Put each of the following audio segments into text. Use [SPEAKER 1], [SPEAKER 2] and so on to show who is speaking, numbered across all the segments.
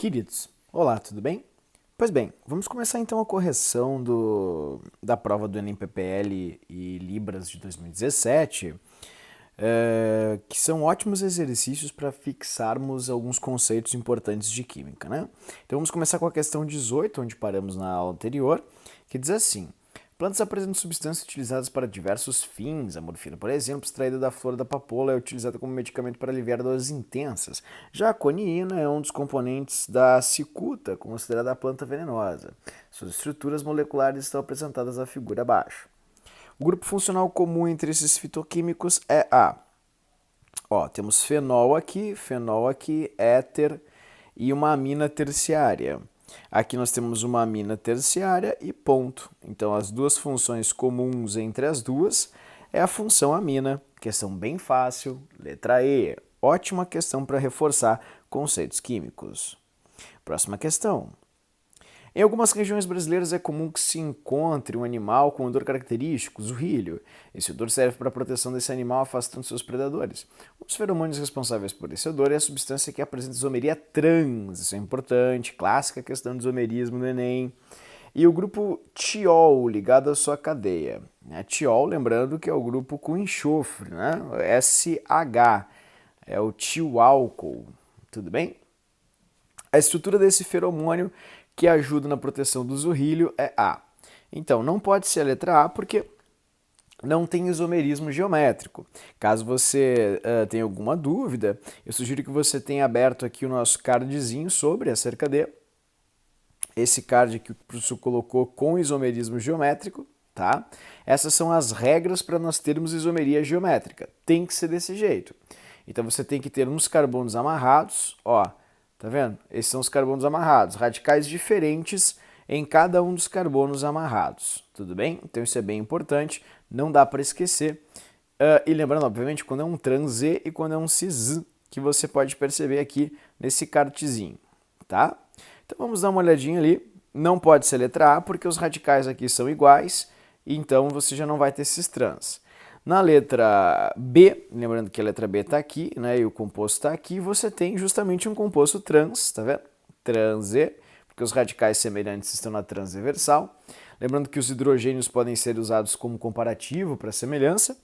[SPEAKER 1] Queridos, olá, tudo bem? Pois bem, vamos começar então a correção da prova do Enem PPL e Libras de 2017, que são ótimos exercícios para fixarmos alguns conceitos importantes de química, né? Então vamos começar com a questão 18, onde paramos na aula anterior, que diz assim: plantas apresentam substâncias utilizadas para diversos fins. A morfina, por exemplo, extraída da flor da papoula, é utilizada como medicamento para aliviar dores intensas. Já a coniina é um dos componentes da cicuta, considerada a planta venenosa. Suas estruturas moleculares estão apresentadas na figura abaixo. O grupo funcional comum entre esses fitoquímicos é a... temos fenol aqui, éter e uma amina terciária. Aqui nós temos uma amina terciária e ponto. Então, as duas funções comuns entre as duas é a função amina. Questão bem fácil, letra E. Ótima questão para reforçar conceitos químicos. Próxima questão. Em algumas regiões brasileiras é comum que se encontre um animal com odor característico, zurrilho. Esse odor serve para a proteção desse animal afastando seus predadores. Um dos feromônios responsáveis por esse odor é a substância que apresenta isomeria trans. Isso é importante, clássica questão de isomerismo no Enem. E o grupo tiol, ligado à sua cadeia. Tiol, lembrando que é o grupo com enxofre, né? SH, é o tioálcool. Tudo bem? A estrutura desse feromônio que ajuda na proteção do zurrilho é A. Então, não pode ser a letra A porque não tem isomerismo geométrico. Caso você tenha alguma dúvida, eu sugiro que você tenha aberto aqui o nosso cardzinho sobre acerca de esse card que o professor colocou com isomerismo geométrico, tá? Essas são as regras para nós termos isomeria geométrica. Tem que ser desse jeito. Então você tem que ter uns carbonos amarrados, tá vendo? Esses são os carbonos amarrados, radicais diferentes em cada um dos carbonos amarrados, tudo bem? Então isso é bem importante, não dá para esquecer. E lembrando, obviamente, quando é um trans E e quando é um cis, que você pode perceber aqui nesse cartezinho, tá? Então vamos dar uma olhadinha ali. Não pode ser letra A porque os radicais aqui são iguais, então você já não vai ter esses trans. Na letra B, lembrando que a letra B está aqui, né, e o composto está aqui, você tem justamente um composto trans, tá vendo? Trans E, porque os radicais semelhantes estão na transversal. Lembrando que os hidrogênios podem ser usados como comparativo para semelhança.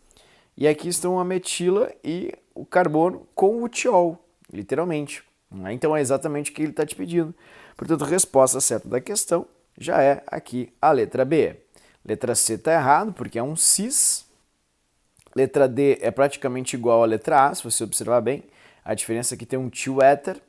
[SPEAKER 1] E aqui estão a metila e o carbono com o tiol, literalmente. Então é exatamente o que ele está te pedindo. Portanto, a resposta certa da questão já é aqui a letra B. Letra C está errado, porque é um cis. Letra D é praticamente igual à letra A, se você observar bem. A diferença é que tem um tio éter.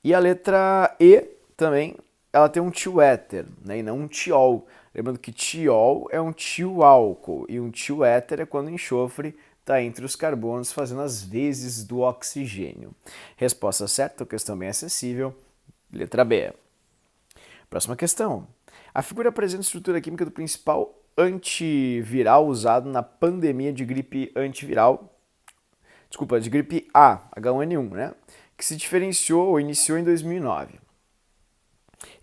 [SPEAKER 1] E a letra E também, ela tem um tio éter, né, e não um tiol. Lembrando que tiol é um tio álcool e um tio éter é quando o enxofre está entre os carbonos fazendo as vezes do oxigênio. Resposta certa, questão bem acessível, letra B. Próxima questão. A figura apresenta a estrutura química do principal antiviral usado na pandemia de gripe de gripe A, H1N1, né? Que se diferenciou ou iniciou em 2009.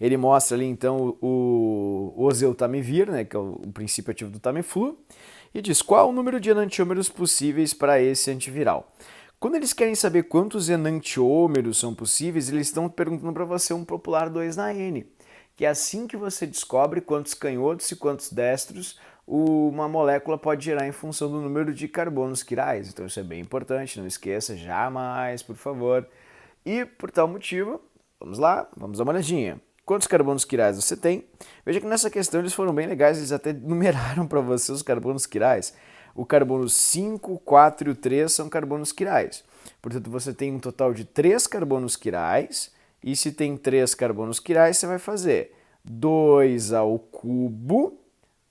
[SPEAKER 1] Ele mostra ali então o oseltamivir, né, que é o princípio ativo do Tamiflu, e diz qual o número de enantiômeros possíveis para esse antiviral. Quando eles querem saber quantos enantiômeros são possíveis, eles estão perguntando para você um popular 2 na N, que é assim que você descobre quantos canhotos e quantos destros uma molécula pode gerar em função do número de carbonos quirais. Então isso é bem importante, não esqueça jamais, por favor. E por tal motivo, vamos lá, vamos dar uma olhadinha. Quantos carbonos quirais você tem? Veja que nessa questão eles foram bem legais, eles até numeraram para você os carbonos quirais. O carbono 5, 4 e o 3 são carbonos quirais. Portanto, você tem um total de 3 carbonos quirais. E se tem 3 carbonos quirais, você vai fazer 2 ao cubo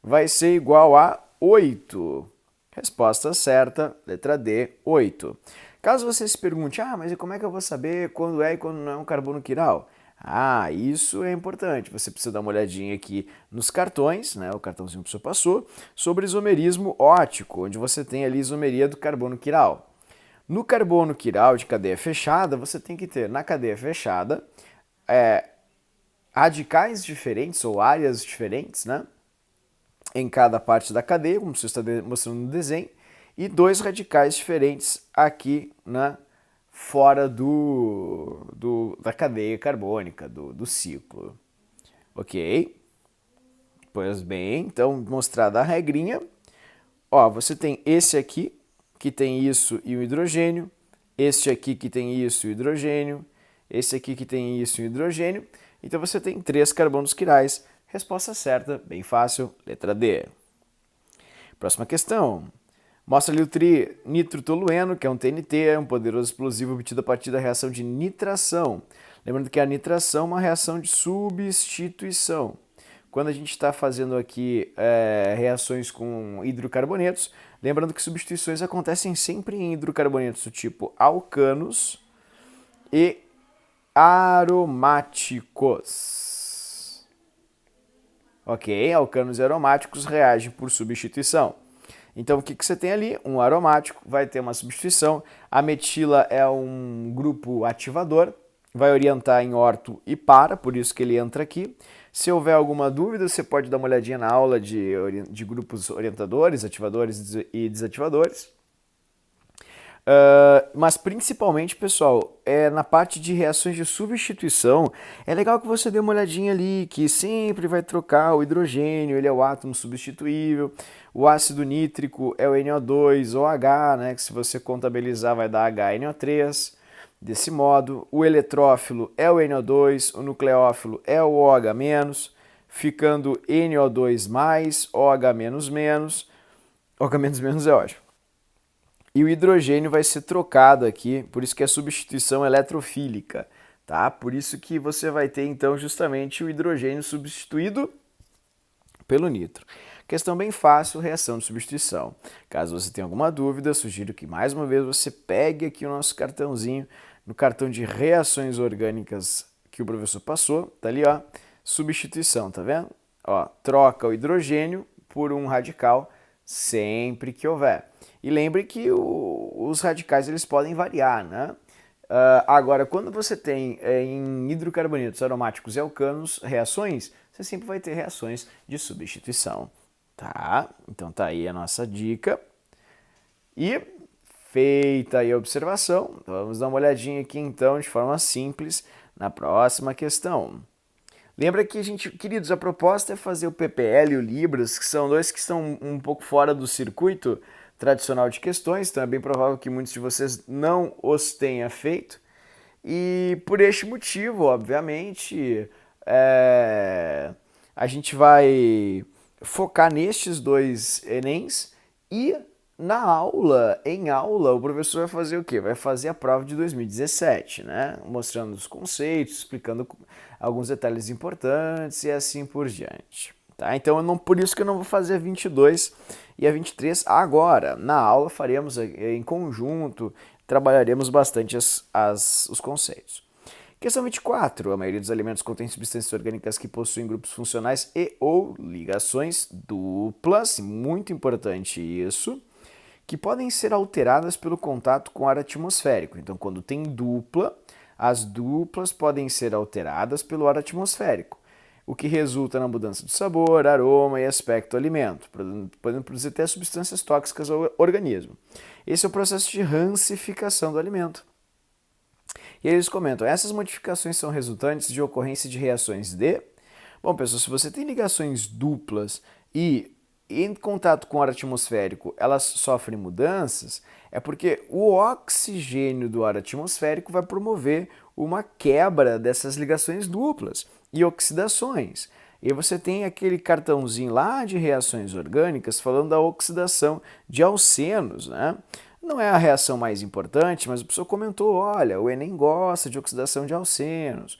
[SPEAKER 1] vai ser igual a 8. Resposta certa, letra D, 8. Caso você se pergunte, mas e como é que eu vou saber quando é e quando não é um carbono quiral? Isso é importante. Você precisa dar uma olhadinha aqui nos cartões, né? O cartãozinho que o professor passou, sobre isomerismo ótico, onde você tem ali isomeria do carbono quiral. No carbono quiral de cadeia fechada, você tem que ter na cadeia fechada radicais diferentes ou áreas diferentes, né? Em cada parte da cadeia, como você está mostrando no desenho, e 2 radicais diferentes aqui na fora da cadeia carbônica, do ciclo. Ok? Pois bem, então mostrada a regrinha, ó, você tem esse aqui que tem isso e o hidrogênio, este aqui que tem isso e o hidrogênio, esse aqui que tem isso e o hidrogênio, então você tem 3 carbonos quirais. Resposta certa, bem fácil, letra D. Próxima questão. Mostra ali o nitrotolueno, que é um TNT, um poderoso explosivo obtido a partir da reação de nitração. Lembrando que a nitração é uma reação de substituição. Quando a gente está fazendo aqui reações com hidrocarbonetos, lembrando que substituições acontecem sempre em hidrocarbonetos do tipo alcanos e aromáticos. Ok? Alcanos e aromáticos reagem por substituição. Então, o que você tem ali? Um aromático vai ter uma substituição. A metila é um grupo ativador, vai orientar em orto e para, por isso que ele entra aqui. Se houver alguma dúvida, você pode dar uma olhadinha na aula de grupos orientadores, ativadores e desativadores. Mas principalmente, pessoal, na parte de reações de substituição, é legal que você dê uma olhadinha ali, que sempre vai trocar o hidrogênio, ele é o átomo substituível, o ácido nítrico é o NO2OH, né, que se você contabilizar vai dar HNO3, desse modo, o eletrófilo é o NO2, o nucleófilo é o OH-, ficando NO2+, OH-, OH- é ótimo. E o hidrogênio vai ser trocado aqui, por isso que é substituição eletrofílica, tá? Por isso que você vai ter então justamente o hidrogênio substituído pelo nitro. Questão bem fácil, reação de substituição. Caso você tenha alguma dúvida, sugiro que mais uma vez você pegue aqui o nosso cartãozinho, no cartão de reações orgânicas que o professor passou, tá ali ó, substituição, tá vendo? Ó, troca o hidrogênio por um radical sempre que houver. E lembre que os radicais eles podem variar, né? Agora, quando você tem em hidrocarbonetos aromáticos e alcanos reações, você sempre vai ter reações de substituição, tá? Então tá aí a nossa dica. E feita aí a observação, vamos dar uma olhadinha aqui então de forma simples na próxima questão. Lembra que queridos, a proposta é fazer o PPL e o Libras, que são dois que estão um pouco fora do circuito tradicional de questões, então é bem provável que muitos de vocês não os tenham feito. E por este motivo, obviamente, a gente vai focar nestes dois Enems e em aula, o professor vai fazer o quê? Vai fazer a prova de 2017, né? Mostrando os conceitos, explicando alguns detalhes importantes e assim por diante. Tá? Então, por isso que eu não vou fazer a 22 e a 23 agora. Na aula faremos em conjunto, trabalharemos bastante os conceitos. Questão 24. A maioria dos alimentos contém substâncias orgânicas que possuem grupos funcionais e ou ligações duplas, muito importante isso, que podem ser alteradas pelo contato com ar atmosférico. Então, quando tem dupla, as duplas podem ser alteradas pelo ar atmosférico, o que resulta na mudança de sabor, aroma e aspecto do alimento, podendo produzir até substâncias tóxicas ao organismo. Esse é o processo de rancificação do alimento. E eles comentam, essas modificações são resultantes de ocorrência de reações de... Bom, pessoal, se você tem ligações duplas e em contato com o ar atmosférico elas sofrem mudanças, é porque o oxigênio do ar atmosférico vai promover uma quebra dessas ligações duplas e oxidações. E você tem aquele cartãozinho lá de reações orgânicas falando da oxidação de alcenos, né? Não é a reação mais importante, mas o professor comentou, olha, o Enem gosta de oxidação de alcenos.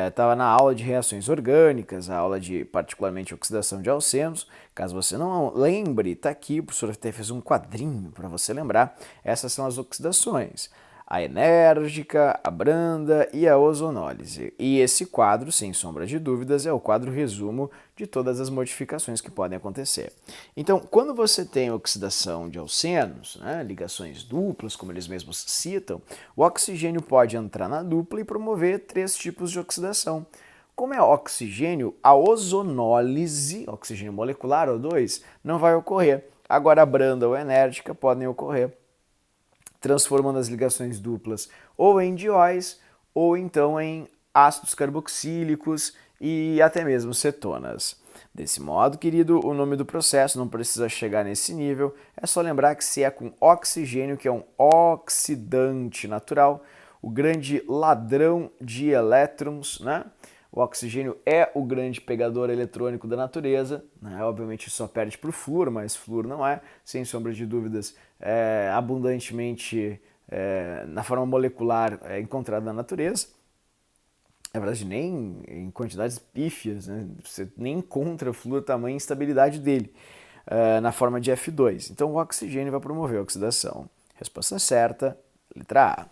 [SPEAKER 1] Estava na aula de reações orgânicas, a aula de particularmente oxidação de alcenos. Caso você não lembre, está aqui, o professor até fez um quadrinho para você lembrar. Essas são as oxidações. A enérgica, a branda e a ozonólise. E esse quadro, sem sombra de dúvidas, é o quadro resumo de todas as modificações que podem acontecer. Então, quando você tem oxidação de alcenos, né, ligações duplas, como eles mesmos citam, o oxigênio pode entrar na dupla e promover 3 tipos de oxidação. Como é oxigênio, a ozonólise, oxigênio molecular, O2, não vai ocorrer. Agora, a branda ou enérgica podem ocorrer. transformando as ligações duplas ou em dióis ou então em ácidos carboxílicos e até mesmo cetonas. Desse modo, querido, o nome do processo não precisa chegar nesse nível, é só lembrar que se é com oxigênio, que é um oxidante natural, o grande ladrão de elétrons, né? O oxigênio é o grande pegador eletrônico da natureza, né? Obviamente só perde para o flúor, mas flúor não é, sem sombra de dúvidas, abundantemente na forma molecular encontrada na natureza. Na verdade, nem em quantidades pífias, né? Você nem encontra flúor tamanho e instabilidade dele na forma de F2. Então o oxigênio vai promover a oxidação. Resposta certa, letra A.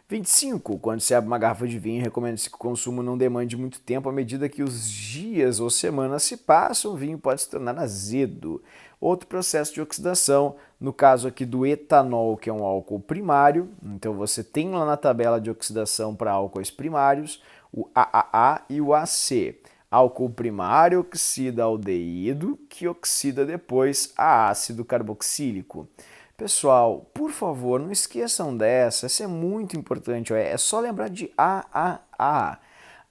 [SPEAKER 1] 25. Quando se abre uma garrafa de vinho, recomenda-se que o consumo não demande muito tempo. À medida que os dias ou semanas se passam, o vinho pode se tornar azedo. Outro processo de oxidação, no caso aqui do etanol, que é um álcool primário. Então você tem lá na tabela de oxidação para álcoois primários o AAA e o AC. Álcool primário oxida aldeído, que oxida depois a ácido carboxílico. Pessoal, por favor, não esqueçam dessa, essa é muito importante, é só lembrar de AAA,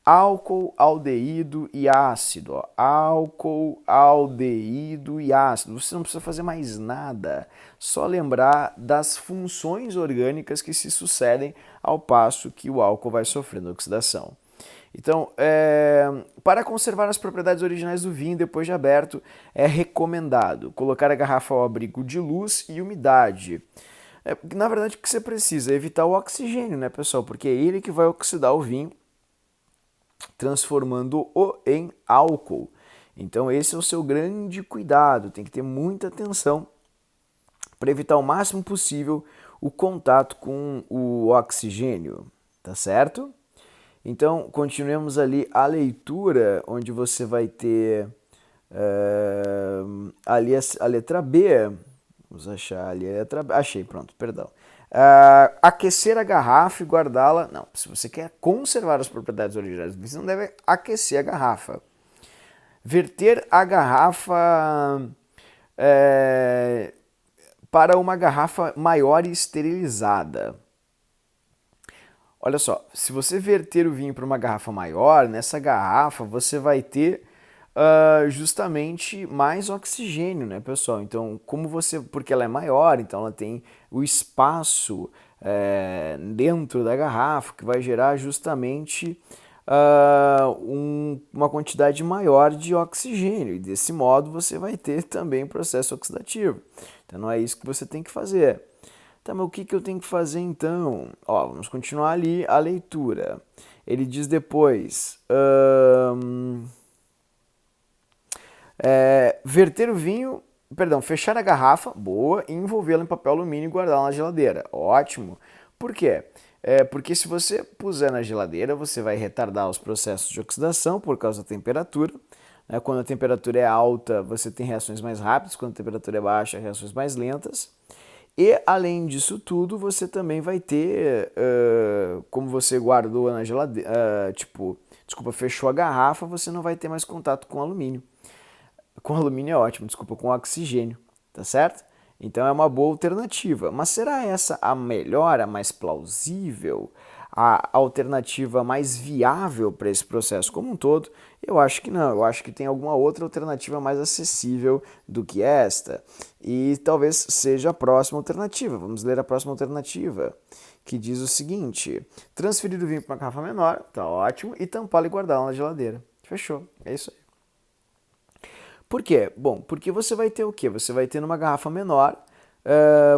[SPEAKER 1] álcool, aldeído e ácido, ó. Álcool, aldeído e ácido, você não precisa fazer mais nada, só lembrar das funções orgânicas que se sucedem ao passo que o álcool vai sofrendo oxidação. Então, para conservar as propriedades originais do vinho depois de aberto, é recomendado colocar a garrafa ao abrigo de luz e umidade. Na verdade, o que você precisa é evitar o oxigênio, né, pessoal? Porque é ele que vai oxidar o vinho, transformando-o em álcool. Então, esse é o seu grande cuidado. Tem que ter muita atenção para evitar o máximo possível o contato com o oxigênio, tá certo? Então, continuemos ali a leitura, onde você vai ter ali a letra B. Vamos achar ali a letra B. Achei, pronto, perdão. Aquecer a garrafa e guardá-la. Não, se você quer conservar as propriedades originais, você não deve aquecer a garrafa. Verter a garrafa para uma garrafa maior e esterilizada. Olha só, se você verter o vinho para uma garrafa maior, nessa garrafa você vai ter justamente mais oxigênio, né, pessoal? Então, porque ela é maior, então ela tem o espaço dentro da garrafa que vai gerar justamente uma quantidade maior de oxigênio. E desse modo você vai ter também processo oxidativo. Então não é isso que você tem que fazer. Tá, mas o que eu tenho que fazer então? Ó, vamos continuar ali a leitura. Ele diz depois... verter o vinho... Perdão, fechar a garrafa, boa, e envolvê-la em papel alumínio e guardá-la na geladeira. Ótimo. Por quê? Porque se você puser na geladeira, você vai retardar os processos de oxidação por causa da temperatura. Quando a temperatura é alta, você tem reações mais rápidas. Quando a temperatura é baixa, reações mais lentas. E, além disso tudo, você também vai ter, como você guardou na geladeira, fechou a garrafa, você não vai ter mais contato com alumínio. Com alumínio é ótimo, com oxigênio, tá certo? Então é uma boa alternativa. Mas será essa a melhor, a mais plausível, a alternativa mais viável para esse processo como um todo? Eu acho que não, eu acho que tem alguma outra alternativa mais acessível do que esta. E talvez seja a próxima alternativa. Vamos ler a próxima alternativa, que diz o seguinte: transferir o vinho para uma garrafa menor, tá ótimo, e tampá-la e guardá-la na geladeira. Fechou, é isso aí. Por quê? Bom, porque você vai ter o quê? Você vai ter numa garrafa menor,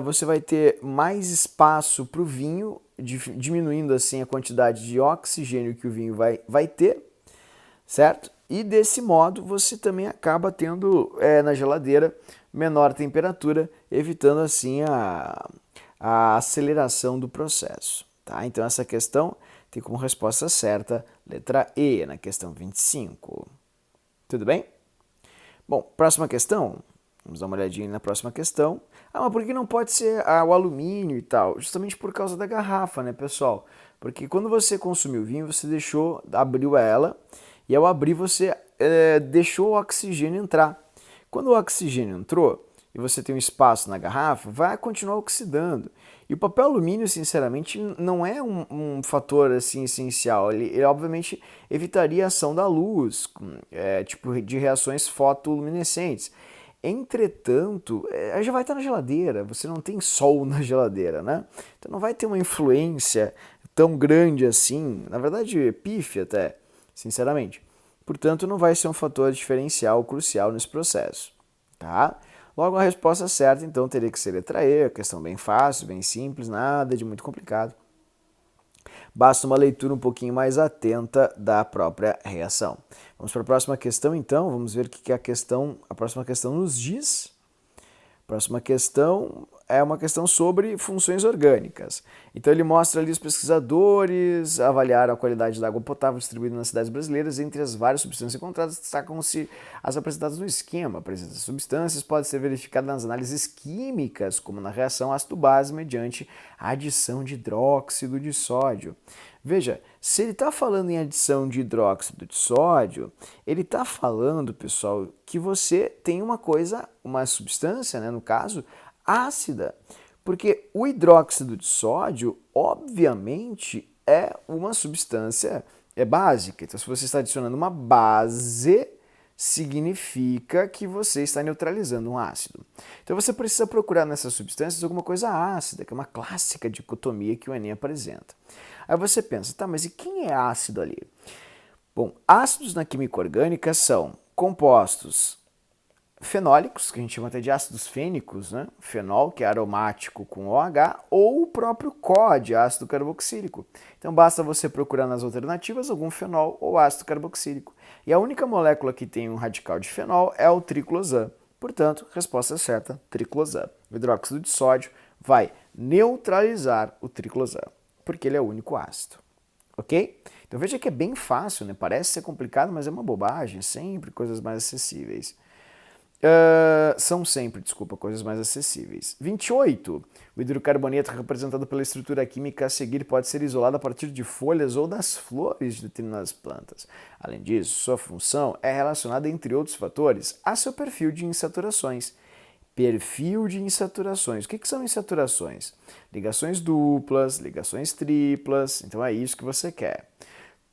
[SPEAKER 1] você vai ter mais espaço para o vinho, diminuindo assim a quantidade de oxigênio que o vinho vai ter, certo? E desse modo você também acaba tendo na geladeira menor temperatura, evitando assim a aceleração do processo. Tá? Então essa questão tem como resposta certa letra E, na questão 25. Tudo bem? Bom, próxima questão. Vamos dar uma olhadinha na próxima questão. Mas por que não pode ser o alumínio e tal? Justamente por causa da garrafa, né, pessoal? Porque quando você consumiu vinho, você abriu ela, e ao abrir você deixou o oxigênio entrar. Quando o oxigênio entrou, e você tem um espaço na garrafa, vai continuar oxidando. E o papel alumínio, sinceramente, não é um fator assim essencial. Ele obviamente evitaria a ação da luz, tipo de reações fotoluminescentes. Entretanto, já vai estar na geladeira, você não tem sol na geladeira, né? Então não vai ter uma influência tão grande assim, na verdade, pífia até, sinceramente. Portanto, não vai ser um fator diferencial crucial nesse processo, tá? Logo, a resposta certa, então, teria que ser letra E, questão bem fácil, bem simples, nada de muito complicado. Basta uma leitura um pouquinho mais atenta da própria reação. Vamos para a próxima questão, então. Vamos ver o que a próxima questão nos diz. Próxima questão é uma questão sobre funções orgânicas. Então ele mostra ali os pesquisadores avaliaram a qualidade da água potável distribuída nas cidades brasileiras. Entre as várias substâncias encontradas, destacam-se as apresentadas no esquema. A presença de substâncias pode ser verificada nas análises químicas, como na reação ácido-base mediante a adição de hidróxido de sódio. Veja, se ele está falando em adição de hidróxido de sódio, ele está falando, pessoal, que você tem uma substância, né, no caso, ácida. Porque o hidróxido de sódio, obviamente, é uma substância básica. Então, se você está adicionando uma base, significa que você está neutralizando um ácido. Então, você precisa procurar nessas substâncias alguma coisa ácida, que é uma clássica dicotomia que o Enem apresenta. Aí você pensa, tá, mas e quem é ácido ali? Bom, ácidos na química orgânica são compostos fenólicos, que a gente chama até de ácidos fênicos, né? Fenol, que é aromático com OH, ou o próprio CO, de ácido carboxílico. Então basta você procurar nas alternativas algum fenol ou ácido carboxílico. E a única molécula que tem um radical de fenol é o triclosan. Portanto, resposta certa, triclosan. O hidróxido de sódio vai neutralizar o triclosan, porque ele é o único ácido. Ok? Então veja que é bem fácil, né? Parece ser complicado, mas é uma bobagem. Sempre coisas mais acessíveis. São sempre, desculpa, coisas mais acessíveis. 28. O hidrocarboneto representado pela estrutura química a seguir pode ser isolado a partir de folhas ou das flores de determinadas plantas. Além disso, sua função é relacionada, entre outros fatores, a seu perfil de insaturações. Perfil de insaturações. O que são insaturações? Ligações duplas, ligações triplas, então é isso que você quer.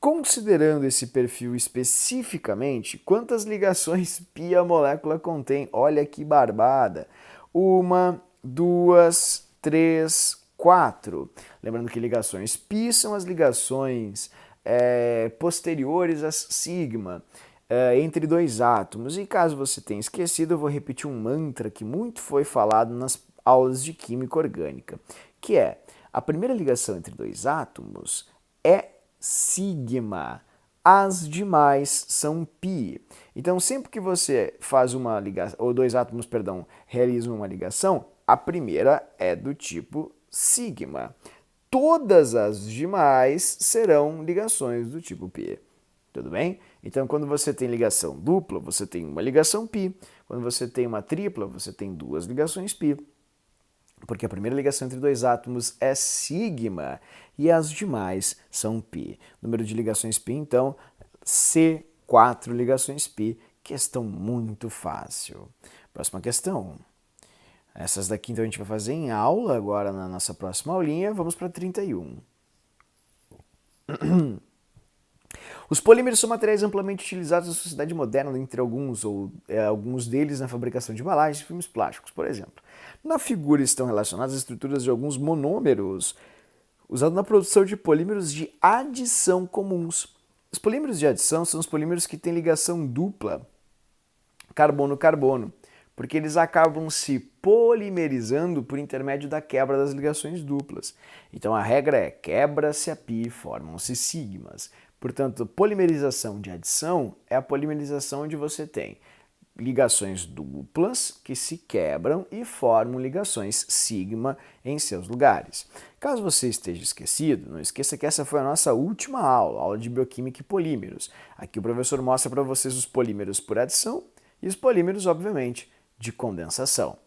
[SPEAKER 1] Considerando esse perfil especificamente, quantas ligações π a molécula contém? Olha que barbada! 1, 2, 3, 4. Lembrando que ligações π são as ligações posteriores às sigma. Entre dois átomos. E caso você tenha esquecido, eu vou repetir um mantra que muito foi falado nas aulas de química orgânica, que é: a primeira ligação entre dois átomos é sigma, as demais são π. Então, sempre que você faz uma ligação, ou dois átomos, perdão, realizam uma ligação, a primeira é do tipo sigma. Todas as demais serão ligações do tipo π. Tudo bem? Então, quando você tem ligação dupla, você tem uma ligação π. Quando você tem uma tripla, você tem duas ligações π. Porque a primeira ligação entre dois átomos é sigma e as demais são π. Número de ligações π, então, C, 4 ligações π. Questão muito fácil. Próxima questão. Essas daqui, então, a gente vai fazer em aula agora na nossa próxima aulinha. Vamos para 31. Os polímeros são materiais amplamente utilizados na sociedade moderna, entre alguns deles na fabricação de embalagens e filmes plásticos, por exemplo. Na figura estão relacionadas as estruturas de alguns monômeros, usados na produção de polímeros de adição comuns. Os polímeros de adição são os polímeros que têm ligação dupla, carbono-carbono, porque eles acabam se polimerizando por intermédio da quebra das ligações duplas. Então a regra é: quebra-se a π, formam-se sigmas. Portanto, polimerização de adição é a polimerização onde você tem ligações duplas que se quebram e formam ligações sigma em seus lugares. Caso você esteja esquecido, não esqueça que essa foi a nossa última aula de bioquímica e polímeros. Aqui o professor mostra para vocês os polímeros por adição e os polímeros, obviamente, de condensação.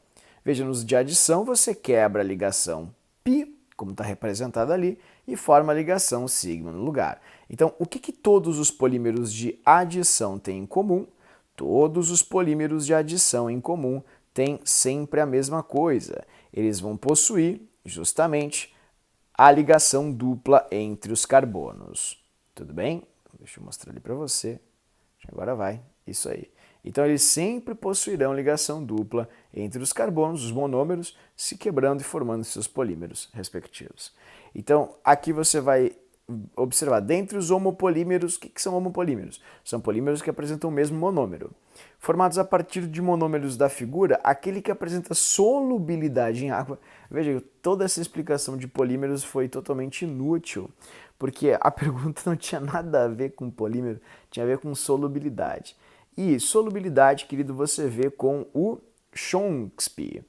[SPEAKER 1] Veja, nos de adição você quebra a ligação π, como está representada ali, e forma a ligação sigma no lugar. Então, o que todos os polímeros de adição têm em comum? Todos os polímeros de adição em comum têm sempre a mesma coisa. Eles vão possuir, justamente, a ligação dupla entre os carbonos. Tudo bem? Deixa eu mostrar ali para você. Agora vai. Isso aí. Então, eles sempre possuirão ligação dupla entre os carbonos, os monômeros, se quebrando e formando seus polímeros respectivos. Então, aqui você vai observar, dentre os homopolímeros, o que são homopolímeros? São polímeros que apresentam o mesmo monômero. Formados a partir de monômeros da figura, aquele que apresenta solubilidade em água. Veja, toda essa explicação de polímeros foi totalmente inútil, porque a pergunta não tinha nada a ver com polímero, tinha a ver com solubilidade. E solubilidade, querido, você vê com o Chomsky,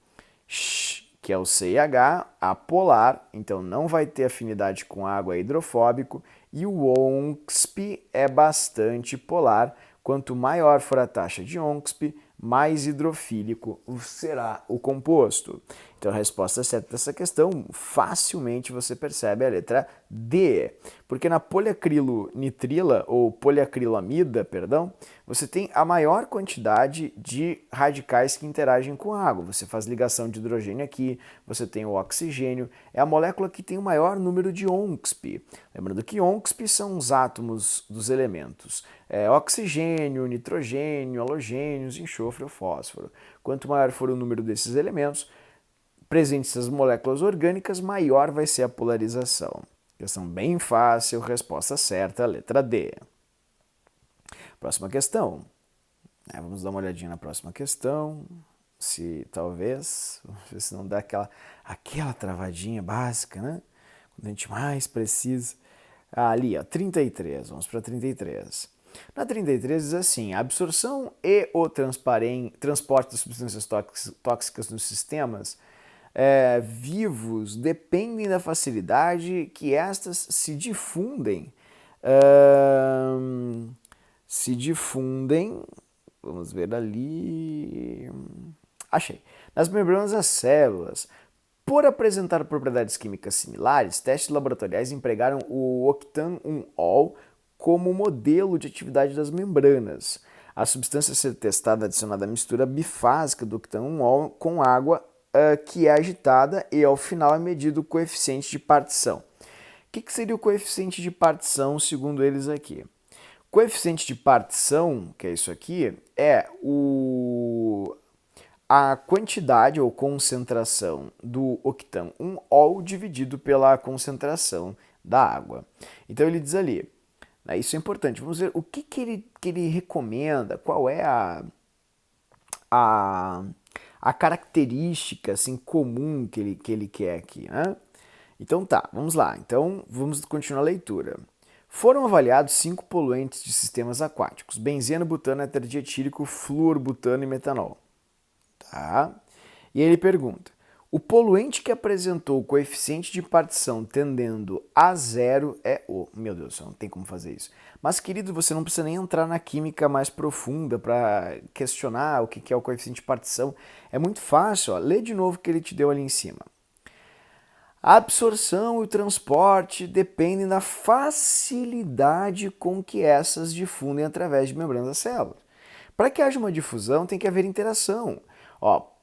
[SPEAKER 1] que é o CH, apolar, então não vai ter afinidade com água, é hidrofóbico, e o ONXP é bastante polar. Quanto maior for a taxa de ONXP, mais hidrofílico será o composto. Então a resposta certa dessa questão, facilmente você percebe a letra D. Porque na poliacrilonitrila, ou poliacrilamida, perdão, você tem a maior quantidade de radicais que interagem com a água. Você faz ligação de hidrogênio aqui, você tem o oxigênio, é a molécula que tem o maior número de ONXP. Lembrando que ONXP são os átomos dos elementos. Oxigênio, nitrogênio, halogênios, enxofre ou fósforo. Quanto maior for o número desses elementos presentes nas moléculas orgânicas, maior vai ser a polarização. Questão bem fácil, resposta certa, letra D. Próxima questão. Vamos dar uma olhadinha na próxima questão. Se talvez, vamos ver se não dá aquela travadinha básica, né? Quando a gente mais precisa. Ali, ó, 33, vamos para 33. Na 33 diz assim, a absorção e o transporte das substâncias tóxicas nos sistemas vivos dependem da facilidade que estas se difundem, vamos ver ali, achei, nas membranas das células. Por apresentar propriedades químicas similares, testes laboratoriais empregaram o octan-1-ol como modelo de atividade das membranas. A substância a ser testada adicionada à mistura bifásica do octan-1-ol com água que é agitada e ao final é medido o coeficiente de partição. O que seria o coeficiente de partição segundo eles aqui? Coeficiente de partição, que é isso aqui, é a quantidade ou concentração do octan-1-ol dividido pela concentração da água. Então ele diz ali, isso é importante, vamos ver o que ele recomenda, qual é a característica assim, comum que ele quer aqui, né? Então tá, vamos lá. Então vamos continuar a leitura. Foram avaliados 5 poluentes de sistemas aquáticos: benzeno, butano, éter dietílico, flúor, butano e metanol. Tá? E ele pergunta: o poluente que apresentou o coeficiente de partição tendendo a 0 é o... Meu Deus do céu, não tem como fazer isso. Mas, querido, você não precisa nem entrar na química mais profunda para questionar o que é o coeficiente de partição. É muito fácil, ó. Lê de novo o que ele te deu ali em cima. A absorção e o transporte dependem da facilidade com que essas difundem através de membranas das células. Para que haja uma difusão, tem que haver interação.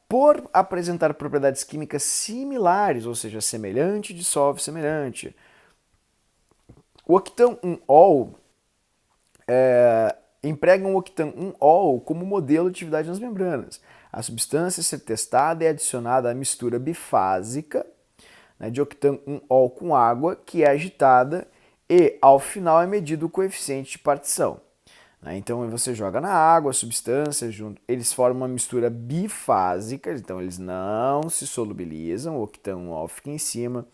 [SPEAKER 1] Por apresentar propriedades químicas similares, ou seja, semelhante dissolve semelhante. O octan-1-ol emprega um octan-1-ol como modelo de atividade nas membranas. A substância a ser testada é adicionada à mistura bifásica, né, de octan-1-ol com água, que é agitada, e ao final é medido o coeficiente de partição. Então você joga na água a substância, eles formam uma mistura bifásica, então eles não se solubilizam, o octan-1-ol fica em cima,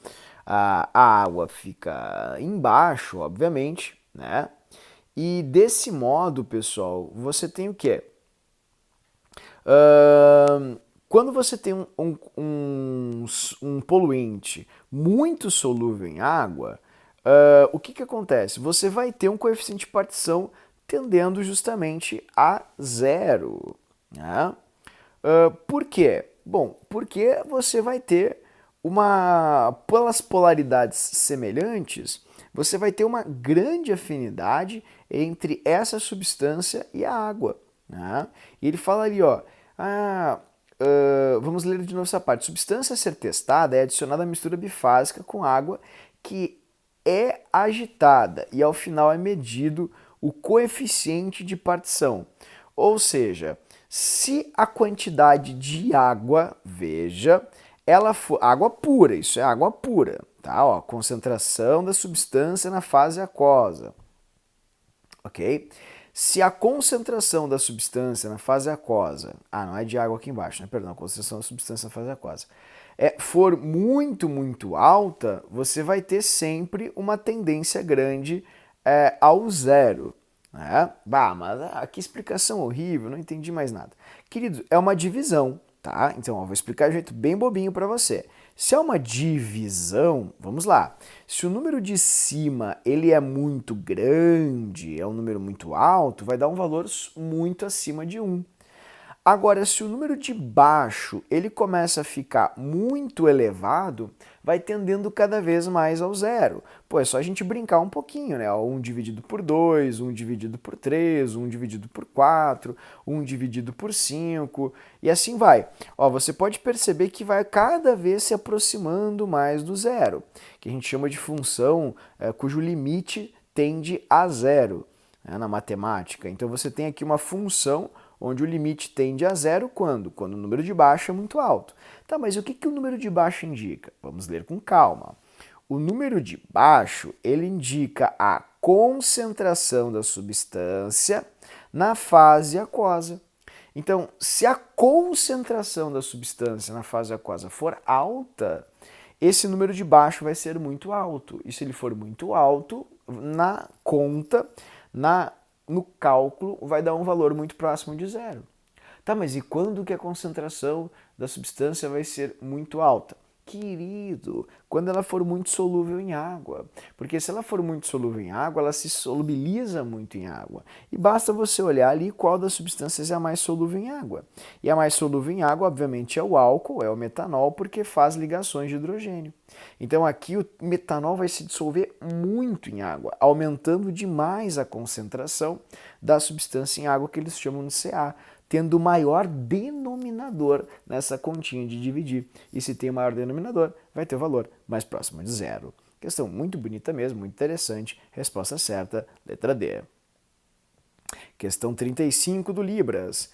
[SPEAKER 1] a água fica embaixo, obviamente, né? E desse modo, pessoal, você tem o quê? Quando você tem um poluente muito solúvel em água, o que acontece? Você vai ter um coeficiente de partição tendendo justamente a 0. Né? Por quê? Bom, porque você vai ter pelas polaridades semelhantes, você vai ter uma grande afinidade entre essa substância e a água. né? E ele fala ali, ó, vamos ler de novo essa parte. Substância a ser testada é adicionada à mistura bifásica com água que é agitada e ao final é medido o coeficiente de partição. Ou seja, se a quantidade de água, veja, ela for água pura, isso é água pura, tá? Ó, concentração da substância na fase aquosa, ok? Se a concentração da substância na fase aquosa, não é de água aqui embaixo, né? Perdão, a concentração da substância na fase aquosa, for muito, muito alta, você vai ter sempre uma tendência grande ao zero. Né? Bah, mas que explicação horrível, não entendi mais nada. Querido, é uma divisão, tá? Então, ó, vou explicar de um jeito bem bobinho para você. Se é uma divisão, vamos lá. Se o número de cima ele é muito grande, é um número muito alto, vai dar um valor muito acima de 1. Agora, se o número de baixo ele começa a ficar muito elevado, vai tendendo cada vez mais ao zero. Pô, é só a gente brincar um pouquinho, né? 1 dividido por 2, 1 dividido por 3, 1 dividido por 4, 1 dividido por 5, e assim vai. Ó, você pode perceber que vai cada vez se aproximando mais do zero, que a gente chama de função cujo limite tende a zero, né, na matemática. Então você tem aqui uma função onde o limite tende a zero quando? Quando o número de baixo é muito alto. Tá, mas o que o número de baixo indica? Vamos ler com calma. O número de baixo, ele indica a concentração da substância na fase aquosa. Então, se a concentração da substância na fase aquosa for alta, esse número de baixo vai ser muito alto. E se ele for muito alto, na conta, no cálculo, vai dar um valor muito próximo de zero. Tá, mas e quando que a concentração da substância vai ser muito alta? Querido, quando ela for muito solúvel em água. Porque se ela for muito solúvel em água, ela se solubiliza muito em água. E basta você olhar ali qual das substâncias é a mais solúvel em água. E a mais solúvel em água, obviamente, é o álcool, é o metanol, porque faz ligações de hidrogênio. Então aqui o metanol vai se dissolver muito em água, aumentando demais a concentração da substância em água que eles chamam de Ca, tendo o maior denominador nessa continha de dividir. E se tem o maior denominador, vai ter o valor mais próximo de zero. Questão muito bonita mesmo, muito interessante. Resposta certa, letra D. Questão 35 do Libras.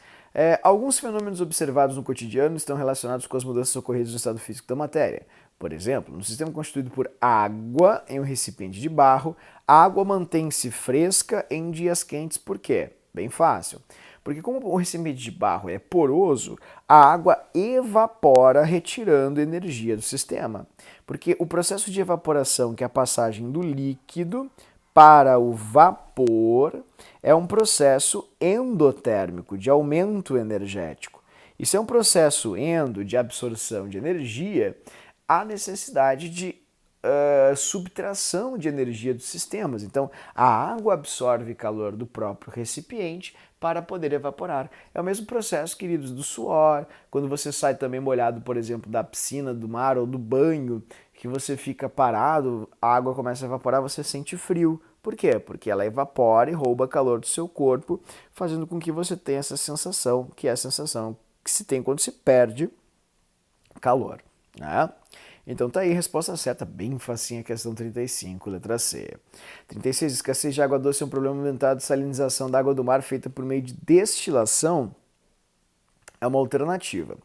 [SPEAKER 1] Alguns fenômenos observados no cotidiano estão relacionados com as mudanças ocorridas no estado físico da matéria. Por exemplo, no sistema constituído por água em um recipiente de barro, a água mantém-se fresca em dias quentes. Por quê? Bem fácil. Porque como o recipiente de barro é poroso, a água evapora, retirando energia do sistema. Porque o processo de evaporação, que é a passagem do líquido para o vapor, é um processo endotérmico, de aumento energético. E se é um processo de absorção de energia, há necessidade de subtração de energia dos sistemas. Então, a água absorve calor do próprio recipiente para poder evaporar. É o mesmo processo, queridos, do suor. Quando você sai também molhado, por exemplo, da piscina, do mar ou do banho, que você fica parado, a água começa a evaporar, você sente frio. Por quê? Porque ela evapora e rouba calor do seu corpo, fazendo com que você tenha essa sensação, que é a sensação que se tem quando se perde calor, né? Então tá aí, resposta certa, bem facinha, questão 35, letra C. 36, escassez de água doce é um problema aumentado de salinização da água do mar feita por meio de destilação é uma alternativa.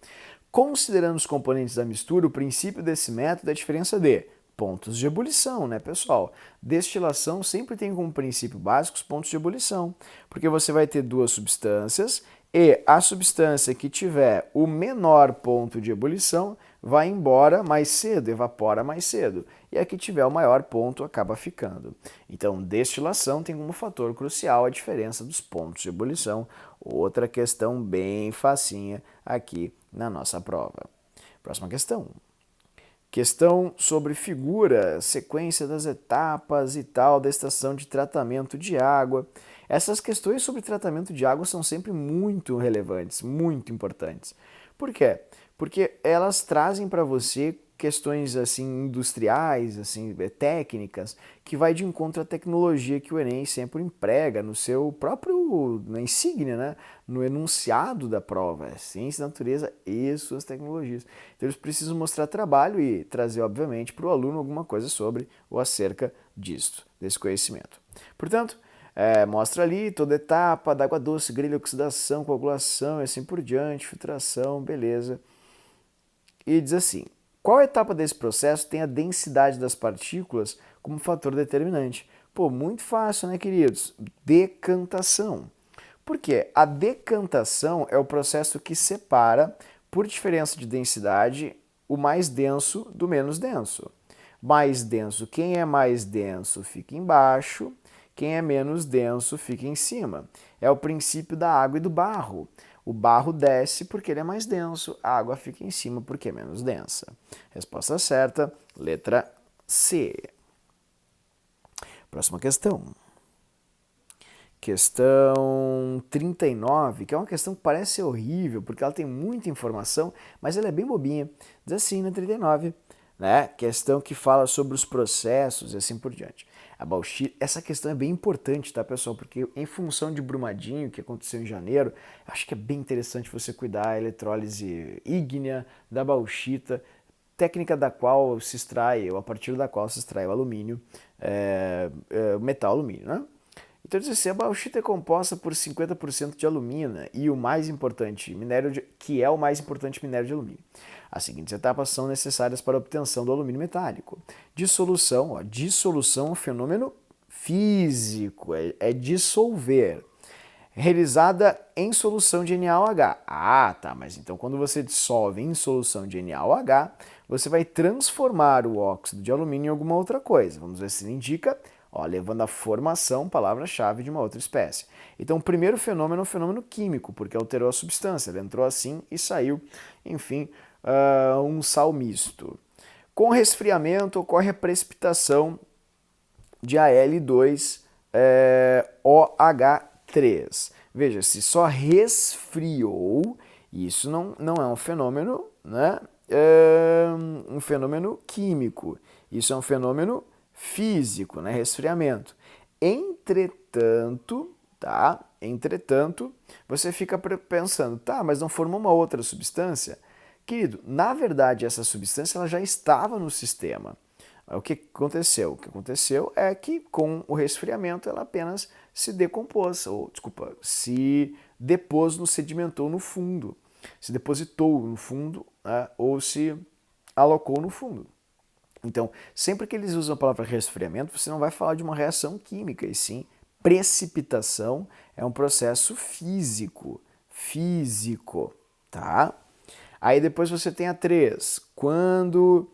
[SPEAKER 1] Considerando os componentes da mistura, o princípio desse método é a diferença de pontos de ebulição, né, pessoal? Destilação sempre tem como princípio básico os pontos de ebulição, porque você vai ter duas substâncias e a substância que tiver o menor ponto de ebulição vai embora mais cedo, evapora mais cedo. E a que tiver o maior ponto acaba ficando. Então, destilação tem como fator crucial a diferença dos pontos de ebulição. Outra questão bem facinha aqui na nossa prova. Próxima questão. Questão sobre figura, sequência das etapas e tal da estação de tratamento de água. Essas questões sobre tratamento de água são sempre muito relevantes, muito importantes. Por quê? Porque elas trazem para você questões assim industriais, assim técnicas, que vai de encontro à tecnologia que o Enem sempre emprega no seu próprio, na insígnia, né? No enunciado da prova, é ciência, natureza e suas tecnologias. Então eles precisam mostrar trabalho e trazer, obviamente, para o aluno alguma coisa sobre ou acerca disto, desse conhecimento. Portanto, mostra ali toda etapa da água doce, grelha, oxidação, coagulação e assim por diante, filtração, beleza. E diz assim, qual etapa desse processo tem a densidade das partículas como fator determinante? Pô, muito fácil, né, queridos? Decantação. Por quê? A decantação é o processo que separa, por diferença de densidade, o mais denso do menos denso. Mais denso, quem é mais denso fica embaixo, quem é menos denso fica em cima. É o princípio da água e do barro. O barro desce porque ele é mais denso, a água fica em cima porque é menos densa. Resposta certa, letra C. Próxima questão. Questão 39, que é uma questão que parece ser horrível, porque ela tem muita informação, mas ela é bem bobinha. Diz assim na 39, né? Questão que fala sobre os processos e assim por diante. A bauxita, essa questão é bem importante, tá, pessoal? Porque em função de Brumadinho, que aconteceu em janeiro, eu acho que é bem interessante você cuidar da eletrólise ígnea da bauxita, técnica da qual se extrai, ou a partir da qual se extrai o alumínio, o metal alumínio, né? Então diz assim, a bauxita é composta por 50% de alumina e o mais importante que é o mais importante minério de alumínio. As seguintes etapas são necessárias para a obtenção do alumínio metálico. Dissolução, dissolução é um fenômeno físico, é dissolver. Realizada em solução de NaOH. Ah, tá, mas então quando você dissolve em solução de NaOH, você vai transformar o óxido de alumínio em alguma outra coisa. Vamos ver se ele indica, levando à formação, palavra-chave, de uma outra espécie. Então o primeiro fenômeno é um fenômeno químico, porque alterou a substância. Ele entrou assim e saiu, enfim, um sal misto. Com resfriamento ocorre a precipitação de Al2OH3. Veja, se só resfriou, isso não é um fenômeno, né? Um fenômeno químico. Isso é um fenômeno físico, né? Resfriamento. Entretanto, tá? Entretanto, você fica pensando, tá, mas não formou uma outra substância? Querido, na verdade, essa substância ela já estava no sistema. O que aconteceu? O que aconteceu é que com o resfriamento ela apenas se decompôs, se depôs, sedimentou no fundo, se depositou no fundo, né, ou se alocou no fundo. Então, sempre que eles usam a palavra resfriamento, você não vai falar de uma reação química, e sim precipitação é um processo físico, tá? Aí depois você tem a 3. Quando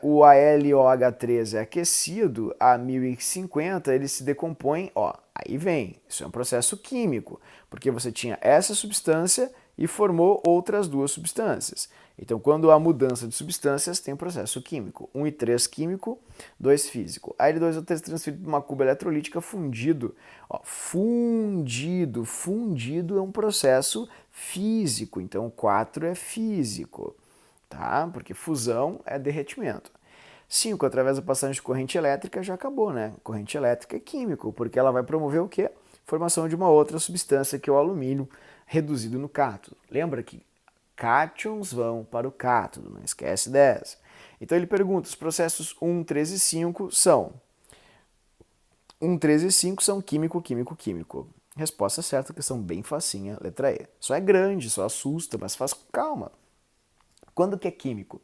[SPEAKER 1] o AlOH3 é aquecido a 1050, ele se decompõe, aí vem, isso é um processo químico, porque você tinha essa substância e formou outras duas substâncias. Então, quando há mudança de substâncias, tem um processo químico. 1 e 3 químico, 2 físico. Aí ele 2 ou 3 transferido para uma cuba eletrolítica fundido. Fundido é um processo físico, então 4 é físico, tá? Porque fusão é derretimento. 5, através da passagem de corrente elétrica, já acabou, né? Corrente elétrica é químico, porque ela vai promover o quê? Formação de uma outra substância, que é o alumínio reduzido no cátodo. Lembra que cátions vão para o cátodo, não esquece dessa. Então ele pergunta, os processos 1, 3 e 5 são... 1, 3 e 5 são químico, químico, químico. Resposta certa, questão bem facinha, letra E. Só é grande, só assusta, mas faz com calma. Quando que é químico?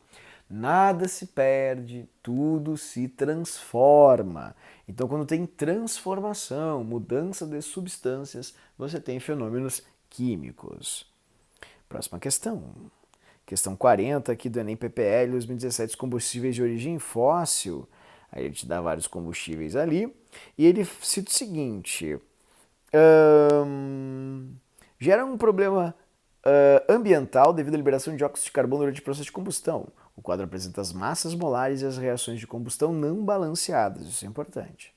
[SPEAKER 1] Nada se perde, tudo se transforma. Então, quando tem transformação, mudança de substâncias, você tem fenômenos químicos. Próxima questão. Questão 40 aqui do Enem PPL 2017, combustíveis de origem fóssil. Aí ele te dá vários combustíveis ali. E ele cita o seguinte... gera um problema ambiental devido à liberação de dióxido de carbono durante o processo de combustão. O quadro apresenta as massas molares e as reações de combustão não balanceadas, isso é importante.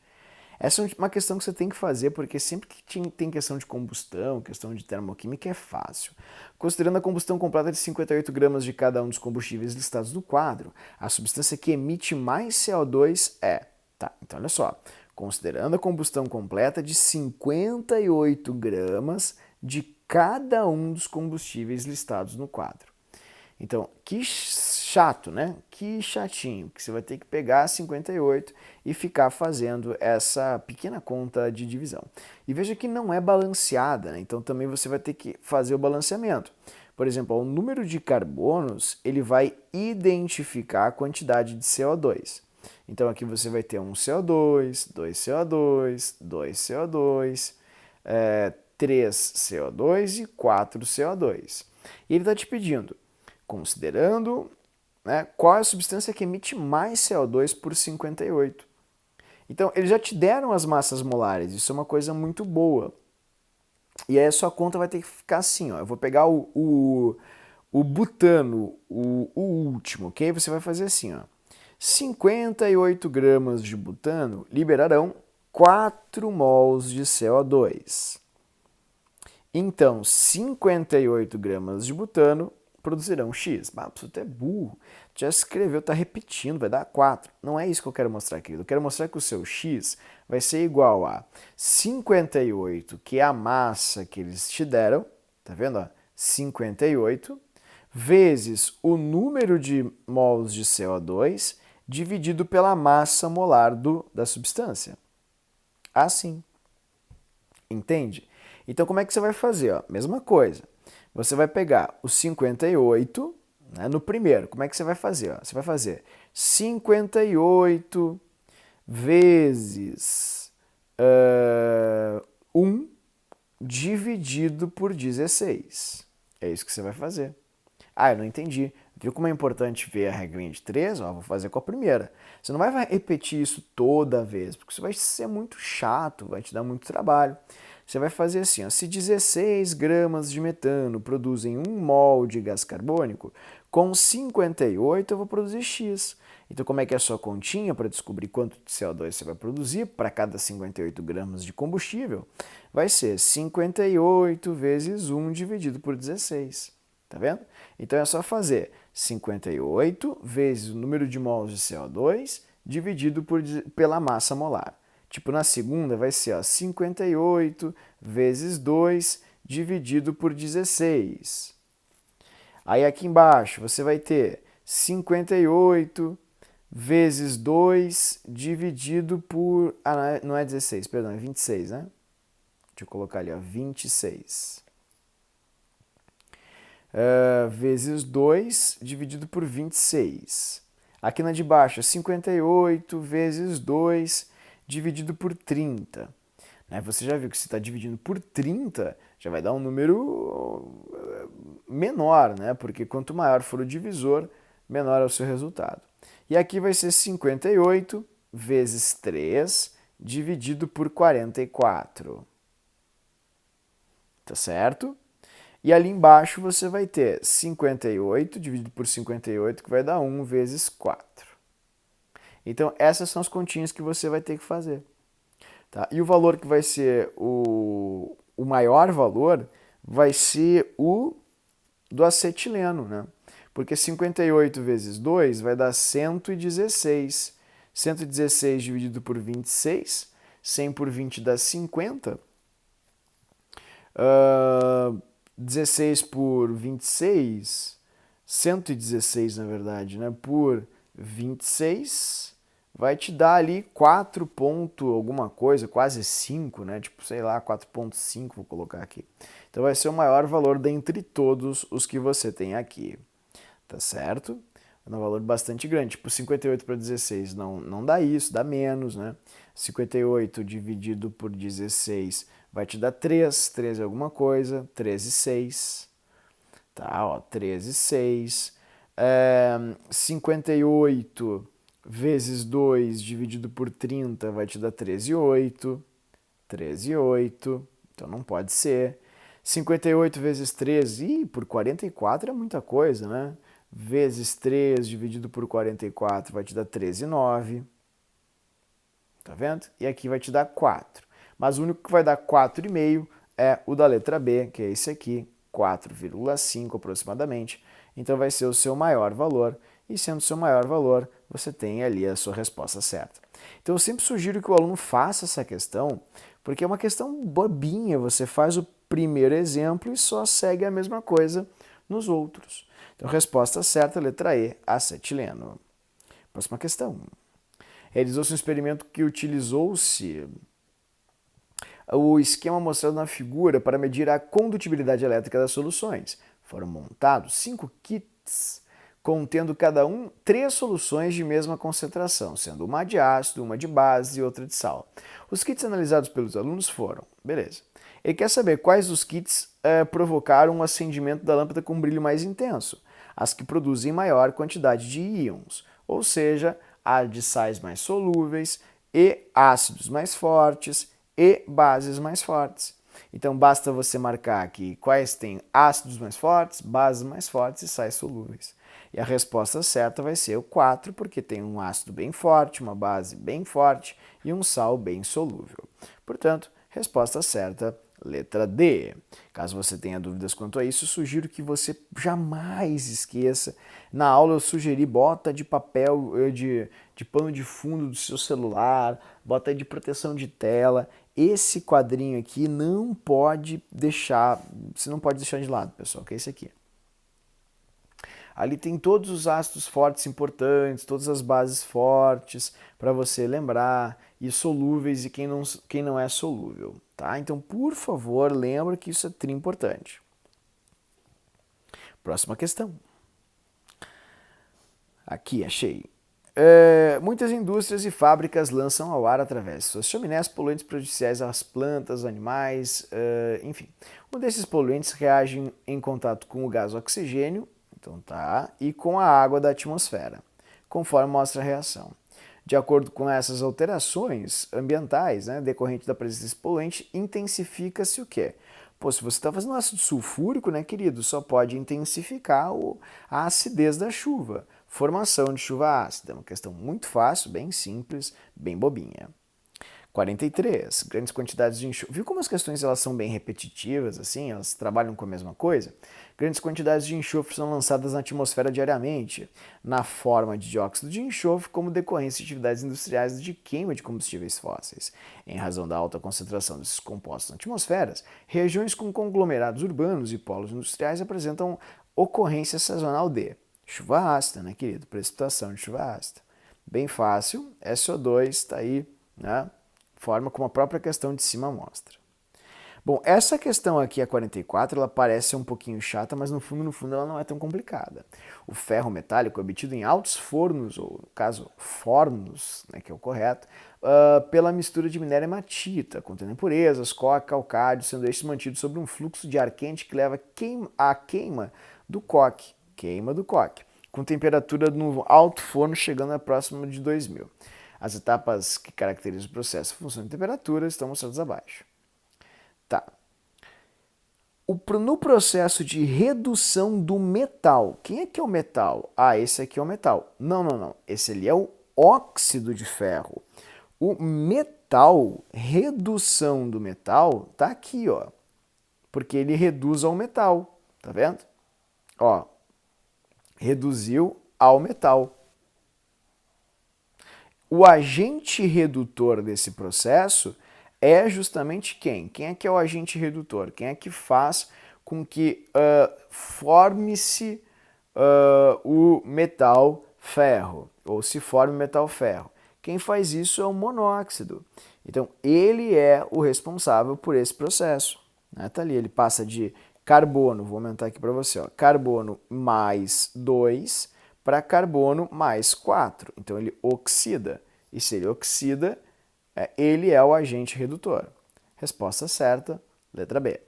[SPEAKER 1] Essa é uma questão que você tem que fazer, porque sempre que tem questão de combustão, questão de termoquímica, é fácil. Considerando a combustão completa de 58 gramas de cada um dos combustíveis listados no quadro, a substância que emite mais CO2 é... Tá, então olha só. Considerando a combustão completa de 58 gramas de cada um dos combustíveis listados no quadro. Então, que chato, né? Que chatinho, que você vai ter que pegar 58 e ficar fazendo essa pequena conta de divisão. E veja que não é balanceada, né? Então também você vai ter que fazer o balanceamento. Por exemplo, o número de carbonos, ele vai identificar a quantidade de CO2. Então aqui você vai ter um CO2, dois CO2, dois CO2, 3 CO2 e 4 CO2. E ele está te pedindo, considerando, né, qual é a substância que emite mais CO2 por 58. Então, eles já te deram as massas molares, isso é uma coisa muito boa. E aí a sua conta vai ter que ficar assim, ó. Eu vou pegar o butano, o último, ok? Você vai fazer assim, ó. 58 gramas de butano liberarão 4 mols de CO2. Então, 58 gramas de butano produzirão X. Ah, você é burro. Já escreveu, está repetindo, vai dar 4. Não é isso que eu quero mostrar, querido. Eu quero mostrar que o seu X vai ser igual a 58, que é a massa que eles te deram, tá vendo? Ó? 58, vezes o número de mols de CO2 dividido pela massa molar da substância. Assim. Entende? Então, como é que você vai fazer? Ó? Mesma coisa. Você vai pegar o 58, né, no primeiro. Como é que você vai fazer? Ó? Você vai fazer 58 vezes 1 dividido por 16. É isso que você vai fazer. Ah, eu não entendi. Viu como é importante ver a regrinha de 3? Ó, vou fazer com a primeira. Você não vai repetir isso toda vez, porque isso vai ser muito chato, vai te dar muito trabalho. Você vai fazer assim, ó, se 16 gramas de metano produzem 1 mol de gás carbônico, com 58 eu vou produzir X. Então, como é que é a sua continha para descobrir quanto de CO2 você vai produzir para cada 58 gramas de combustível? Vai ser 58 vezes 1 dividido por 16. Tá vendo? Então é só fazer 58 vezes o número de mols de CO2 dividido pela massa molar. Tipo, na segunda vai ser ó, 58 vezes 2 dividido por 16. Aí aqui embaixo você vai ter 58 vezes 2 dividido por... Ah, não é 16, perdão, é 26, né? Deixa eu colocar ali, ó, 26. Vezes 2 dividido por 26. Aqui na de baixo, 58 vezes 2 dividido por 30. Você já viu que se está dividindo por 30, já vai dar um número menor, né? Porque quanto maior for o divisor, menor é o seu resultado. E aqui vai ser 58 vezes 3 dividido por 44. Tá certo? E ali embaixo você vai ter 58 dividido por 58, que vai dar 1 vezes 4. Então, essas são as continhas que você vai ter que fazer. Tá? E o valor que vai ser o maior valor vai ser o do acetileno, né? Porque 58 vezes 2 vai dar 116. 116 dividido por 26, 100 por 20 dá 50. 16 por 26, 116 na verdade, né? Por 26 vai te dar ali 4 ponto alguma coisa, quase 5, né? Tipo, sei lá, 4,5 vou colocar aqui. Então vai ser o maior valor dentre todos os que você tem aqui, tá certo? É um valor bastante grande, tipo 58 para 16 não dá isso, dá menos, né? 58 dividido por 16 vai te dar 3, 13 alguma coisa, 13,6, tá, ó, 13,6. 58 vezes 2 dividido por 30 vai te dar 13,8, 13,8, então não pode ser. 58 vezes 13, por 44 é muita coisa, né? Vezes 3 dividido por 44 vai te dar 13,9. tá vendo? E aqui vai te dar 4. Mas o único que vai dar 4,5 é o da letra B, que é esse aqui, 4,5 aproximadamente. Então vai ser o seu maior valor, e sendo o seu maior valor, você tem ali a sua resposta certa. Então eu sempre sugiro que o aluno faça essa questão, porque é uma questão bobinha, você faz o primeiro exemplo e só segue a mesma coisa nos outros. Então resposta certa, letra E, acetileno. Próxima questão. Realizou-se um experimento que utilizou-se o esquema mostrado na figura para medir a condutibilidade elétrica das soluções. Foram montados 5 kits, contendo cada um 3 soluções de mesma concentração, sendo uma de ácido, uma de base e outra de sal. Os kits analisados pelos alunos foram, beleza. Ele quer saber quais dos kits provocaram o acendimento da lâmpada com brilho mais intenso, as que produzem maior quantidade de íons, ou seja, a de sais mais solúveis e ácidos mais fortes e bases mais fortes. Então basta você marcar aqui quais têm ácidos mais fortes, bases mais fortes e sais solúveis. E a resposta certa vai ser o 4, porque tem um ácido bem forte, uma base bem forte e um sal bem solúvel. Portanto, resposta certa, letra D. Caso você tenha dúvidas quanto a isso, sugiro que você jamais esqueça. Na aula eu sugeri bota de papel, de pano de fundo do seu celular, bota de proteção de tela. Esse quadrinho aqui não pode deixar, você não pode deixar de lado, pessoal, que é esse aqui. Ali tem todos os ácidos fortes importantes, todas as bases fortes para você lembrar, e solúveis e quem não é solúvel, tá? Então, por favor, lembra que isso é tri importante. Próxima questão. Aqui, achei. Muitas indústrias e fábricas lançam ao ar através de suas chaminés poluentes prejudiciais às plantas, animais, enfim. Um desses poluentes reage em contato com o gás oxigênio, então tá, e com a água da atmosfera, conforme mostra a reação. De acordo com essas alterações ambientais, né, decorrente da presença desse poluente, intensifica-se o quê? Pô, se você está fazendo ácido sulfúrico, né, querido, só pode intensificar a acidez da chuva. Formação de chuva ácida, uma questão muito fácil, bem simples, bem bobinha. 43. Grandes quantidades de enxofre. Viu como as questões elas são bem repetitivas, assim? Elas trabalham com a mesma coisa? Grandes quantidades de enxofre são lançadas na atmosfera diariamente, na forma de dióxido de enxofre, como decorrência de atividades industriais de queima de combustíveis fósseis. Em razão da alta concentração desses compostos na atmosfera, regiões com conglomerados urbanos e polos industriais apresentam ocorrência sazonal de chuva ácida, né, querido? Precipitação de chuva ácida. Bem fácil, SO2 está aí, né? Forma como a própria questão de cima mostra. Bom, essa questão aqui, a 44, ela parece um pouquinho chata, mas no fundo ela não é tão complicada. O ferro metálico é obtido em altos fornos, ou no caso, fornos, né, que é o correto, pela mistura de minério e hematita, contendo impurezas, coque, calcário, sendo estes mantidos sobre um fluxo de ar quente que leva à queima do coque, com temperatura no alto forno chegando a próximo de 2000. As etapas que caracterizam o processo em função de temperatura estão mostradas abaixo. Tá. No processo de redução do metal, quem é que é o metal? Ah, esse aqui é o metal. Não. Esse ali é o óxido de ferro. O metal, redução do metal, tá aqui, ó. Porque ele reduz ao metal, tá vendo? Ó, reduziu ao metal. O agente redutor desse processo é justamente quem? Quem é que é o agente redutor? Quem é que faz com que forme-se o metal ferro, ou se forme o metal ferro? Quem faz isso é o monóxido. Então, ele é o responsável por esse processo. Né? Tá ali, ele passa de carbono, vou aumentar aqui para você, ó, carbono mais 2 para carbono mais 4. Então ele oxida. E se ele oxida, ele é o agente redutor. Resposta certa, letra B.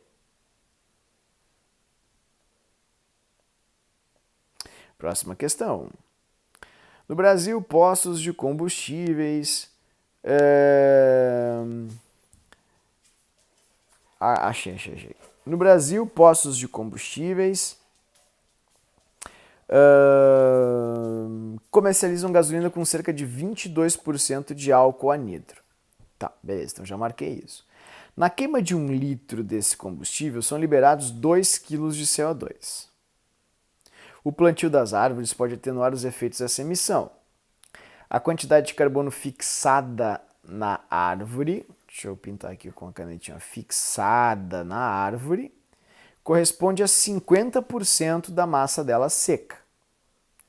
[SPEAKER 1] Próxima questão. No Brasil, postos de combustíveis... Achei. No Brasil, postos de combustíveis comercializam gasolina com cerca de 22% de álcool anidro. Tá, beleza, então já marquei isso. Na queima de 1 litro desse combustível são liberados 2 kg de CO2. O plantio das árvores pode atenuar os efeitos dessa emissão. A quantidade de carbono fixada na árvore, deixa eu pintar aqui com a canetinha, fixada na árvore, corresponde a 50% da massa dela seca.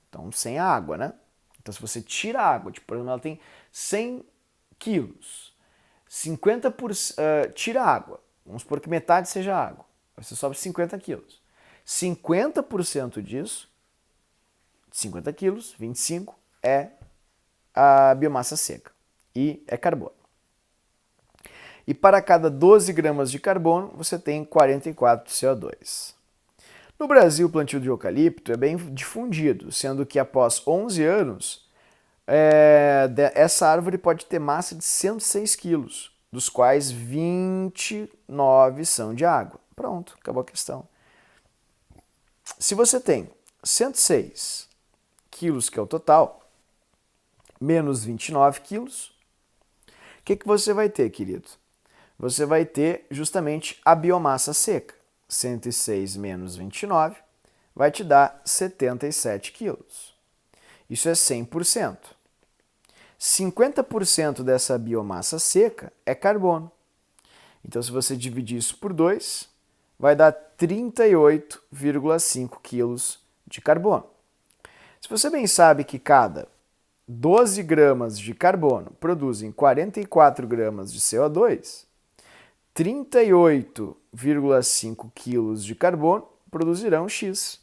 [SPEAKER 1] Então, sem água, né? Então, se você tira a água, tipo, por exemplo, ela tem 100 quilos, 50%, tira a água, vamos supor que metade seja água, você sobra 50 quilos. 50% disso, 50 quilos, 25, é a biomassa seca e é carbono. E para cada 12 gramas de carbono, você tem 44 de CO2. No Brasil, o plantio de eucalipto é bem difundido, sendo que após 11 anos, essa árvore pode ter massa de 106 quilos, dos quais 29 são de água. Pronto, acabou a questão. Se você tem 106 quilos, que é o total, menos 29 quilos, o que você vai ter, querido? Você vai ter justamente a biomassa seca. 106 menos 29 vai te dar 77 quilos. Isso é 100%. 50% dessa biomassa seca é carbono. Então, se você dividir isso por 2, vai dar 38,5 quilos de carbono. Se você bem sabe que cada 12 gramas de carbono produzem 44 gramas de CO2, 38,5 quilos de carbono produzirão X.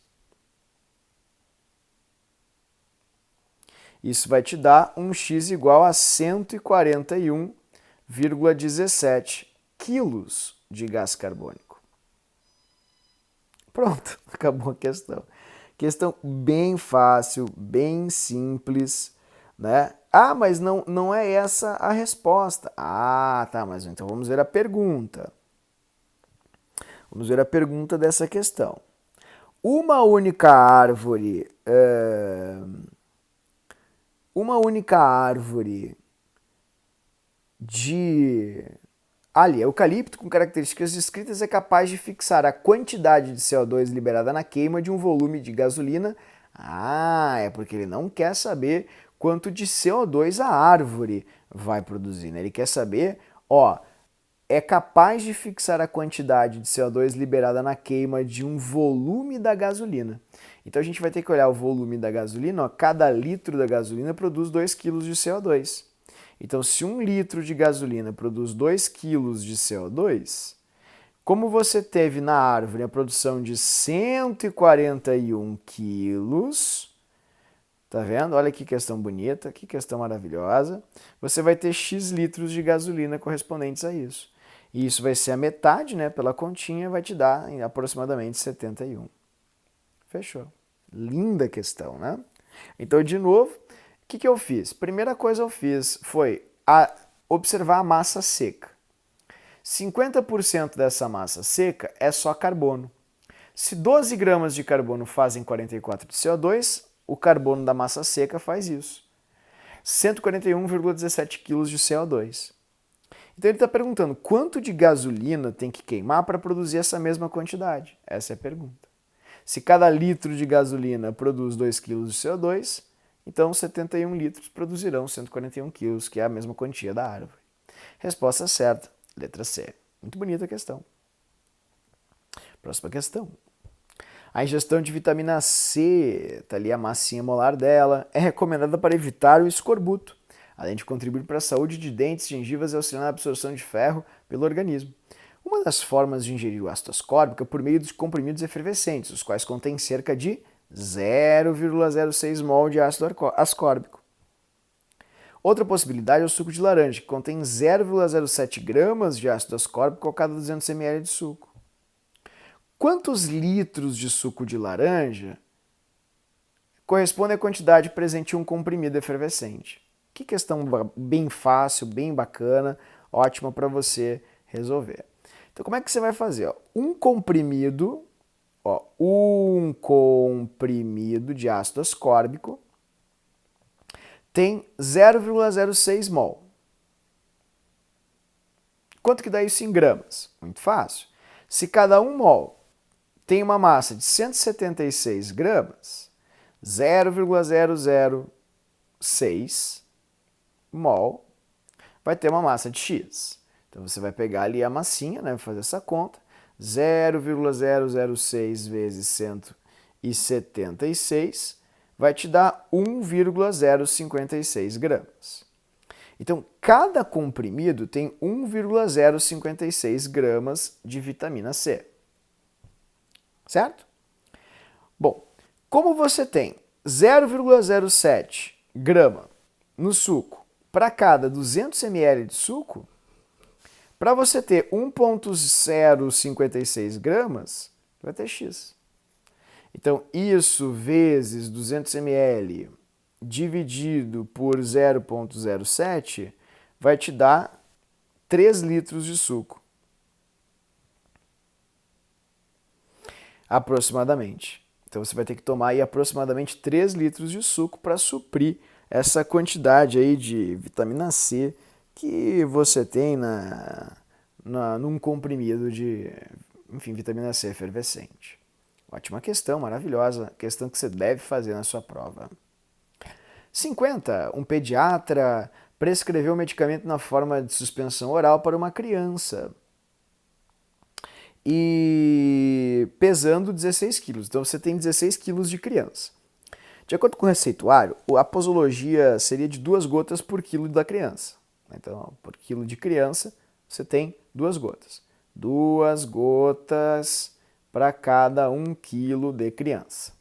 [SPEAKER 1] Isso vai te dar um X igual a 141,17 quilos de gás carbônico. Pronto, acabou a questão. Questão bem fácil, bem simples, né? Ah, mas não é essa a resposta. Ah, tá, mas então vamos ver a pergunta. Vamos ver a pergunta dessa questão. Uma única árvore de eucalipto com características descritas é capaz de fixar a quantidade de CO2 liberada na queima de um volume de gasolina. Ah, é porque ele não quer saber quanto de CO2 a árvore vai produzir, né? Ele quer saber, é capaz de fixar a quantidade de CO2 liberada na queima de um volume da gasolina. Então a gente vai ter que olhar o volume da gasolina, cada litro da gasolina produz 2 kg de CO2. Então, se 1 litro de gasolina produz 2 kg de CO2, como você teve na árvore a produção de 141 quilos, tá vendo? Olha que questão bonita, que questão maravilhosa. Você vai ter X litros de gasolina correspondentes a isso. E isso vai ser a metade, né? Pela continha, vai te dar aproximadamente 71. Fechou. Linda questão, né? Então, de novo, o que eu fiz? Primeira coisa eu fiz foi observar a massa seca. 50% dessa massa seca é só carbono. Se 12 gramas de carbono fazem 44 de CO2, o carbono da massa seca faz isso. 141,17 kg de CO2. Então ele está perguntando quanto de gasolina tem que queimar para produzir essa mesma quantidade? Essa é a pergunta. Se cada litro de gasolina produz 2 kg de CO2, então 71 litros produzirão 141 quilos, que é a mesma quantia da árvore. Resposta certa, letra C. Muito bonita a questão. Próxima questão. A ingestão de vitamina C, está ali a massinha molar dela, é recomendada para evitar o escorbuto, além de contribuir para a saúde de dentes, gengivas e auxiliar na absorção de ferro pelo organismo. Uma das formas de ingerir o ácido ascórbico é por meio de comprimidos efervescentes, os quais contêm cerca de 0,06 mol de ácido ascórbico. Outra possibilidade é o suco de laranja, que contém 0,07 gramas de ácido ascórbico a cada 200 ml de suco. Quantos litros de suco de laranja corresponde à quantidade presente em um comprimido efervescente? Que questão bem fácil, bem bacana, ótima para você resolver. Então, como é que você vai fazer? Um comprimido de ácido ascórbico tem 0,06 mol. Quanto que dá isso em gramas? Muito fácil. Se cada 1 mol tem uma massa de 176 gramas, 0,006 mol vai ter uma massa de X. Então você vai pegar ali a massinha, né, fazer essa conta, 0,006 vezes 176 vai te dar 1,056 gramas. Então, cada comprimido tem 1,056 gramas de vitamina C. Certo? Bom, como você tem 0,07 grama no suco para cada 200 ml de suco, para você ter 1,056 gramas, vai ter X. Então, isso vezes 200 ml dividido por 0,07 vai te dar 3 litros de suco. Aproximadamente. Então, você vai ter que tomar aí aproximadamente 3 litros de suco para suprir essa quantidade aí de vitamina C que você tem num comprimido de, enfim, vitamina C efervescente. Ótima questão, maravilhosa, questão que você deve fazer na sua prova. 50. Um pediatra prescreveu um medicamento na forma de suspensão oral para uma criança e pesando 16 quilos. Então você tem 16 quilos de criança. De acordo com o receituário, a posologia seria de 2 gotas por quilo da criança. Então, por quilo de criança, você tem 2 gotas. 2 gotas para cada 1 quilo de criança.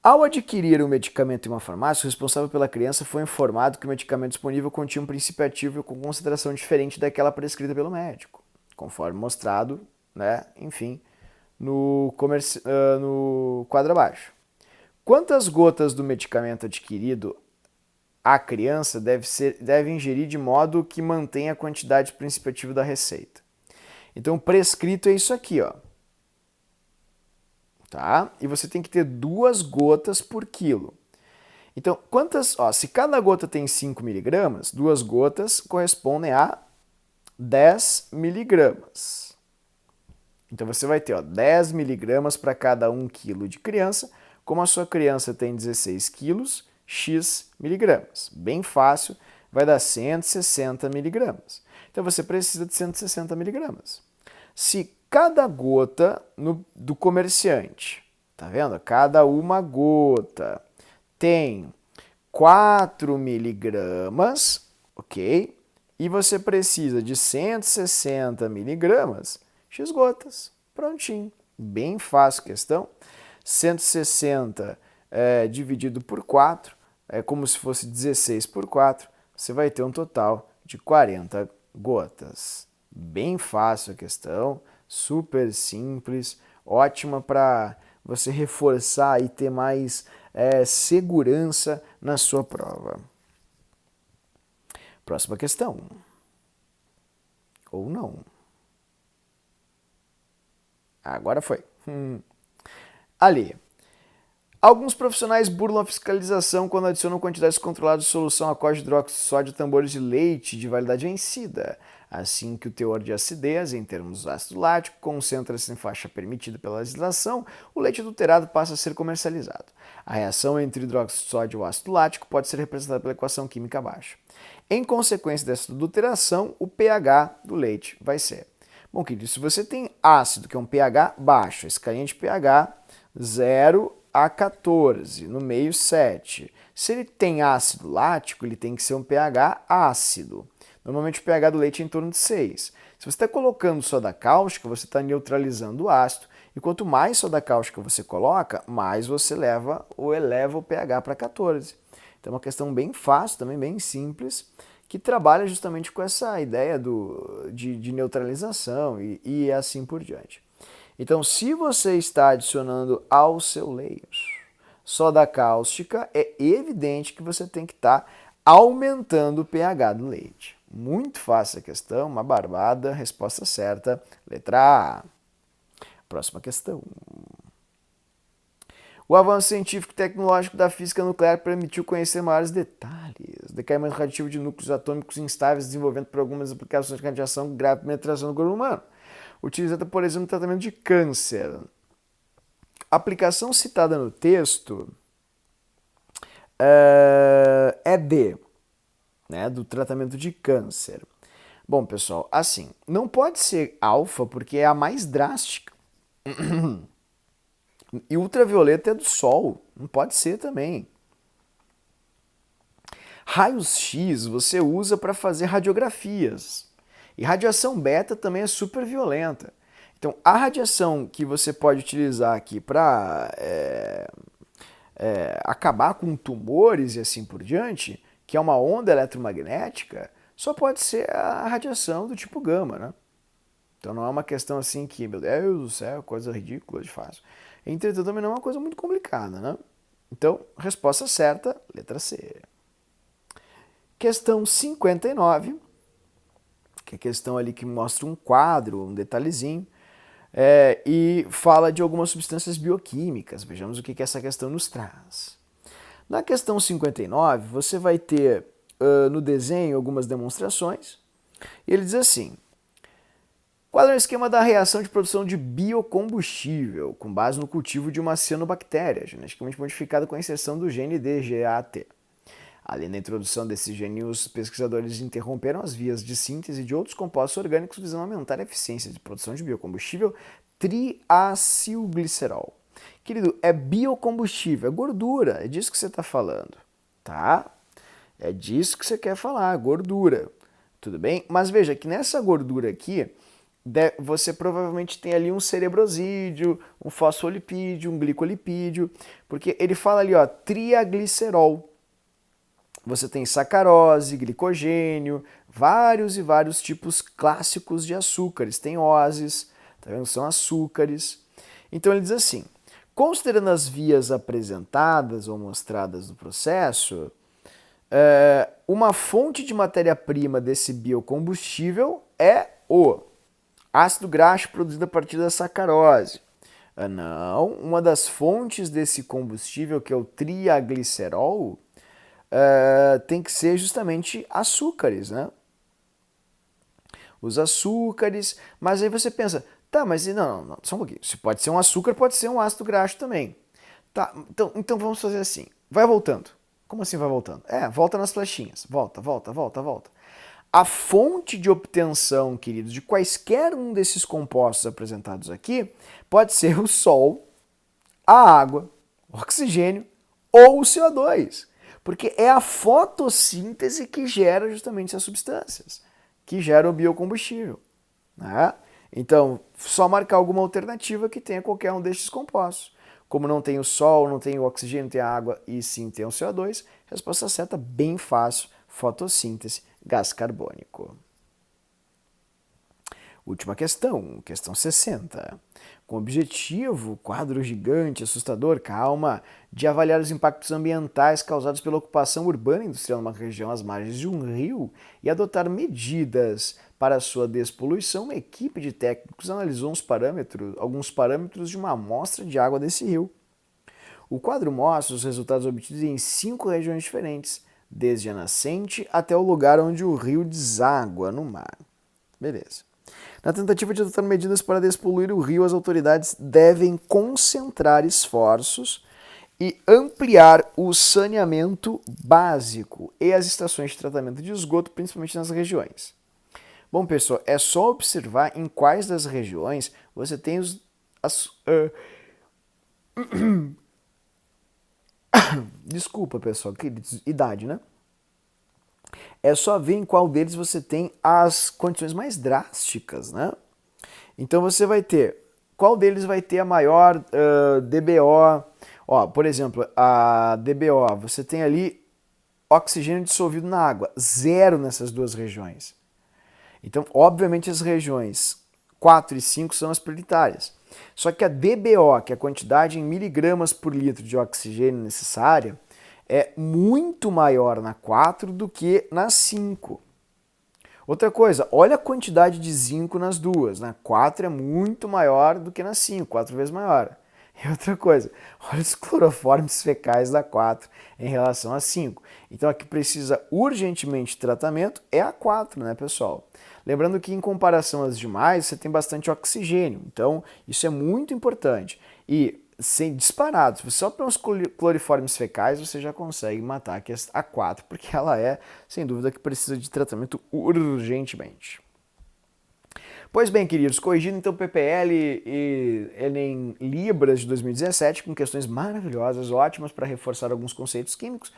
[SPEAKER 1] Ao adquirir o medicamento em uma farmácia, o responsável pela criança foi informado que o medicamento disponível continha um princípio ativo com concentração diferente daquela prescrita pelo médico, conforme mostrado, né, enfim, no quadro abaixo. Quantas gotas do medicamento adquirido a criança deve ingerir de modo que mantenha a quantidade princípio ativo da receita? Então, o prescrito é isso aqui, ó. Tá? E você tem que ter 2 gotas por quilo. Então, se cada gota tem 5 miligramas, 2 gotas correspondem a 10 miligramas. Então, você vai ter 10 miligramas para cada 1 quilo de criança. Como a sua criança tem 16 quilos, X miligramas. Bem fácil, vai dar 160 miligramas. Então, você precisa de 160 miligramas. Se cada gota do comerciante, tá vendo? Cada uma gota tem 4 miligramas, ok? E você precisa de 160 miligramas, X gotas, prontinho. Bem fácil a questão. 160 dividido por 4, é como se fosse 16 por 4, você vai ter um total de 40 gotas. Bem fácil a questão, super simples, ótima para você reforçar e ter mais segurança na sua prova. Próxima questão. Ou não. Agora foi. Ali. Alguns profissionais burlam a fiscalização quando adicionam quantidades controladas de solução aquosa de hidróxido de sódio a tambores de leite de validade vencida. Assim que o teor de acidez, em termos do ácido lático, concentra-se em faixa permitida pela legislação, o leite adulterado passa a ser comercializado. A reação entre o hidróxido de sódio e o ácido lático pode ser representada pela equação química abaixo. Em consequência dessa adulteração, o pH do leite vai ser. Bom, querido, se você tem ácido, que é um pH baixo, a escalinha de pH 0 a 14, no meio 7. Se ele tem ácido lático, ele tem que ser um pH ácido. Normalmente o pH do leite é em torno de 6. Se você está colocando soda cáustica, você está neutralizando o ácido. E quanto mais soda cáustica você coloca, mais você eleva o pH para 14. Então é uma questão bem fácil, também bem simples, que trabalha justamente com essa ideia de neutralização e assim por diante. Então, se você está adicionando ao seu leite soda cáustica, é evidente que você tem que estar aumentando o pH do leite. Muito fácil a questão, uma barbada, resposta certa, letra A. Próxima questão. O avanço científico e tecnológico da física nuclear permitiu conhecer maiores detalhes decaimento radioativo de núcleos atômicos instáveis desenvolvendo por algumas aplicações de radiação grave penetração no corpo humano. Utilizada, por exemplo, no tratamento de câncer. A aplicação citada no texto é do tratamento de câncer. Bom, pessoal, assim, não pode ser alfa porque é a mais drástica. E ultravioleta é do sol, não pode ser também. Raios X você usa para fazer radiografias. E radiação beta também é super violenta. Então, a radiação que você pode utilizar aqui para acabar com tumores e assim por diante, que é uma onda eletromagnética, só pode ser a radiação do tipo gama, né? Então não é uma questão assim que, meu Deus do céu, coisa ridícula de fácil. Entretanto, também não é uma coisa muito complicada, né? Então, resposta certa, letra C. Questão 59, que é a questão ali que mostra um quadro, um detalhezinho, e fala de algumas substâncias bioquímicas. Vejamos o que essa questão nos traz. Na questão 59, você vai ter no desenho algumas demonstrações, e ele diz assim: qual é o esquema da reação de produção de biocombustível, com base no cultivo de uma cianobactéria, geneticamente modificada com a inserção do gene DGAT? Além da introdução desse gene, os pesquisadores interromperam as vias de síntese de outros compostos orgânicos visando aumentar a eficiência de produção de biocombustível triacilglicerol. Querido, é biocombustível, é gordura, é disso que você está falando, tá? É disso que você quer falar, gordura, tudo bem? Mas veja que nessa gordura aqui, você provavelmente tem ali um cerebrosídeo, um fosfolipídio, um glicolipídio, porque ele fala ali, ó, triaglicerol. Você tem sacarose, glicogênio, vários e vários tipos clássicos de açúcares. Tem oses, tá vendo? São açúcares. Então ele diz assim: considerando as vias apresentadas ou mostradas no processo, uma fonte de matéria-prima desse biocombustível é o ácido graxo produzido a partir da sacarose. Não, uma das fontes desse combustível, que é o triaglicerol, tem que ser justamente açúcares, né? Os açúcares, mas aí você pensa, tá, mas não, só um pouquinho. Se pode ser um açúcar, pode ser um ácido graxo também. Tá, então vamos fazer assim. Vai voltando. Como assim vai voltando? Volta nas flechinhas. Volta. A fonte de obtenção, queridos, de quaisquer um desses compostos apresentados aqui, pode ser o sol, a água, o oxigênio ou o CO2. Porque é a fotossíntese que gera justamente essas substâncias, que geram o biocombustível, né? Então, só marcar alguma alternativa que tenha qualquer um destes compostos. Como não tem o sol, não tem o oxigênio, não tem a água e sim tem o CO2, resposta certa, bem fácil, fotossíntese, gás carbônico. Última questão, questão 60. Com o objetivo, quadro gigante, assustador, calma, de avaliar os impactos ambientais causados pela ocupação urbana e industrial numa região às margens de um rio e adotar medidas para sua despoluição, uma equipe de técnicos analisou alguns parâmetros de uma amostra de água desse rio. O quadro mostra os resultados obtidos em 5 regiões diferentes, desde a nascente até o lugar onde o rio deságua no mar. Beleza. Na tentativa de adotar medidas para despoluir o rio, as autoridades devem concentrar esforços e ampliar o saneamento básico e as estações de tratamento de esgoto, principalmente nas regiões. Bom, pessoal, é só observar em quais das regiões você tem Desculpa, pessoal, queridos, idade, né? É só ver em qual deles você tem as condições mais drásticas, né? Então você vai ter, qual deles vai ter a maior DBO? Ó, por exemplo, a DBO, você tem ali oxigênio dissolvido na água, 0 nessas duas regiões. Então, obviamente, as regiões 4 e 5 são as prioritárias. Só que a DBO, que é a quantidade em miligramas por litro de oxigênio necessária, é muito maior na 4 do que na 5. Outra coisa, olha a quantidade de zinco nas duas. Na 4 é muito maior do que na 5, 4 vezes maior. E outra coisa, olha os cloroformes fecais da 4 em relação a 5. Então a que precisa urgentemente de tratamento é a 4, né, pessoal? Lembrando que em comparação às demais, você tem bastante oxigênio, então isso é muito importante. E sem disparados, só pelos cloriformes fecais você já consegue matar a 4, porque ela é, sem dúvida, que precisa de tratamento urgentemente. Pois bem, queridos, corrigindo então PPL e Enem Libras de 2017 com questões maravilhosas, ótimas para reforçar alguns conceitos químicos.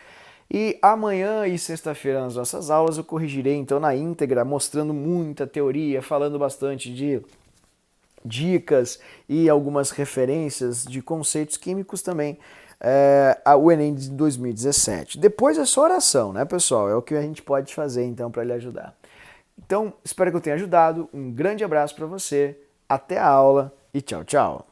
[SPEAKER 1] E amanhã e sexta-feira nas nossas aulas eu corrigirei então na íntegra, mostrando muita teoria, falando bastante de dicas e algumas referências de conceitos químicos também ao Enem de 2017. Depois é só oração, né, pessoal? É o que a gente pode fazer então para lhe ajudar. Então, espero que eu tenha ajudado. Um grande abraço para você, até a aula e tchau, tchau!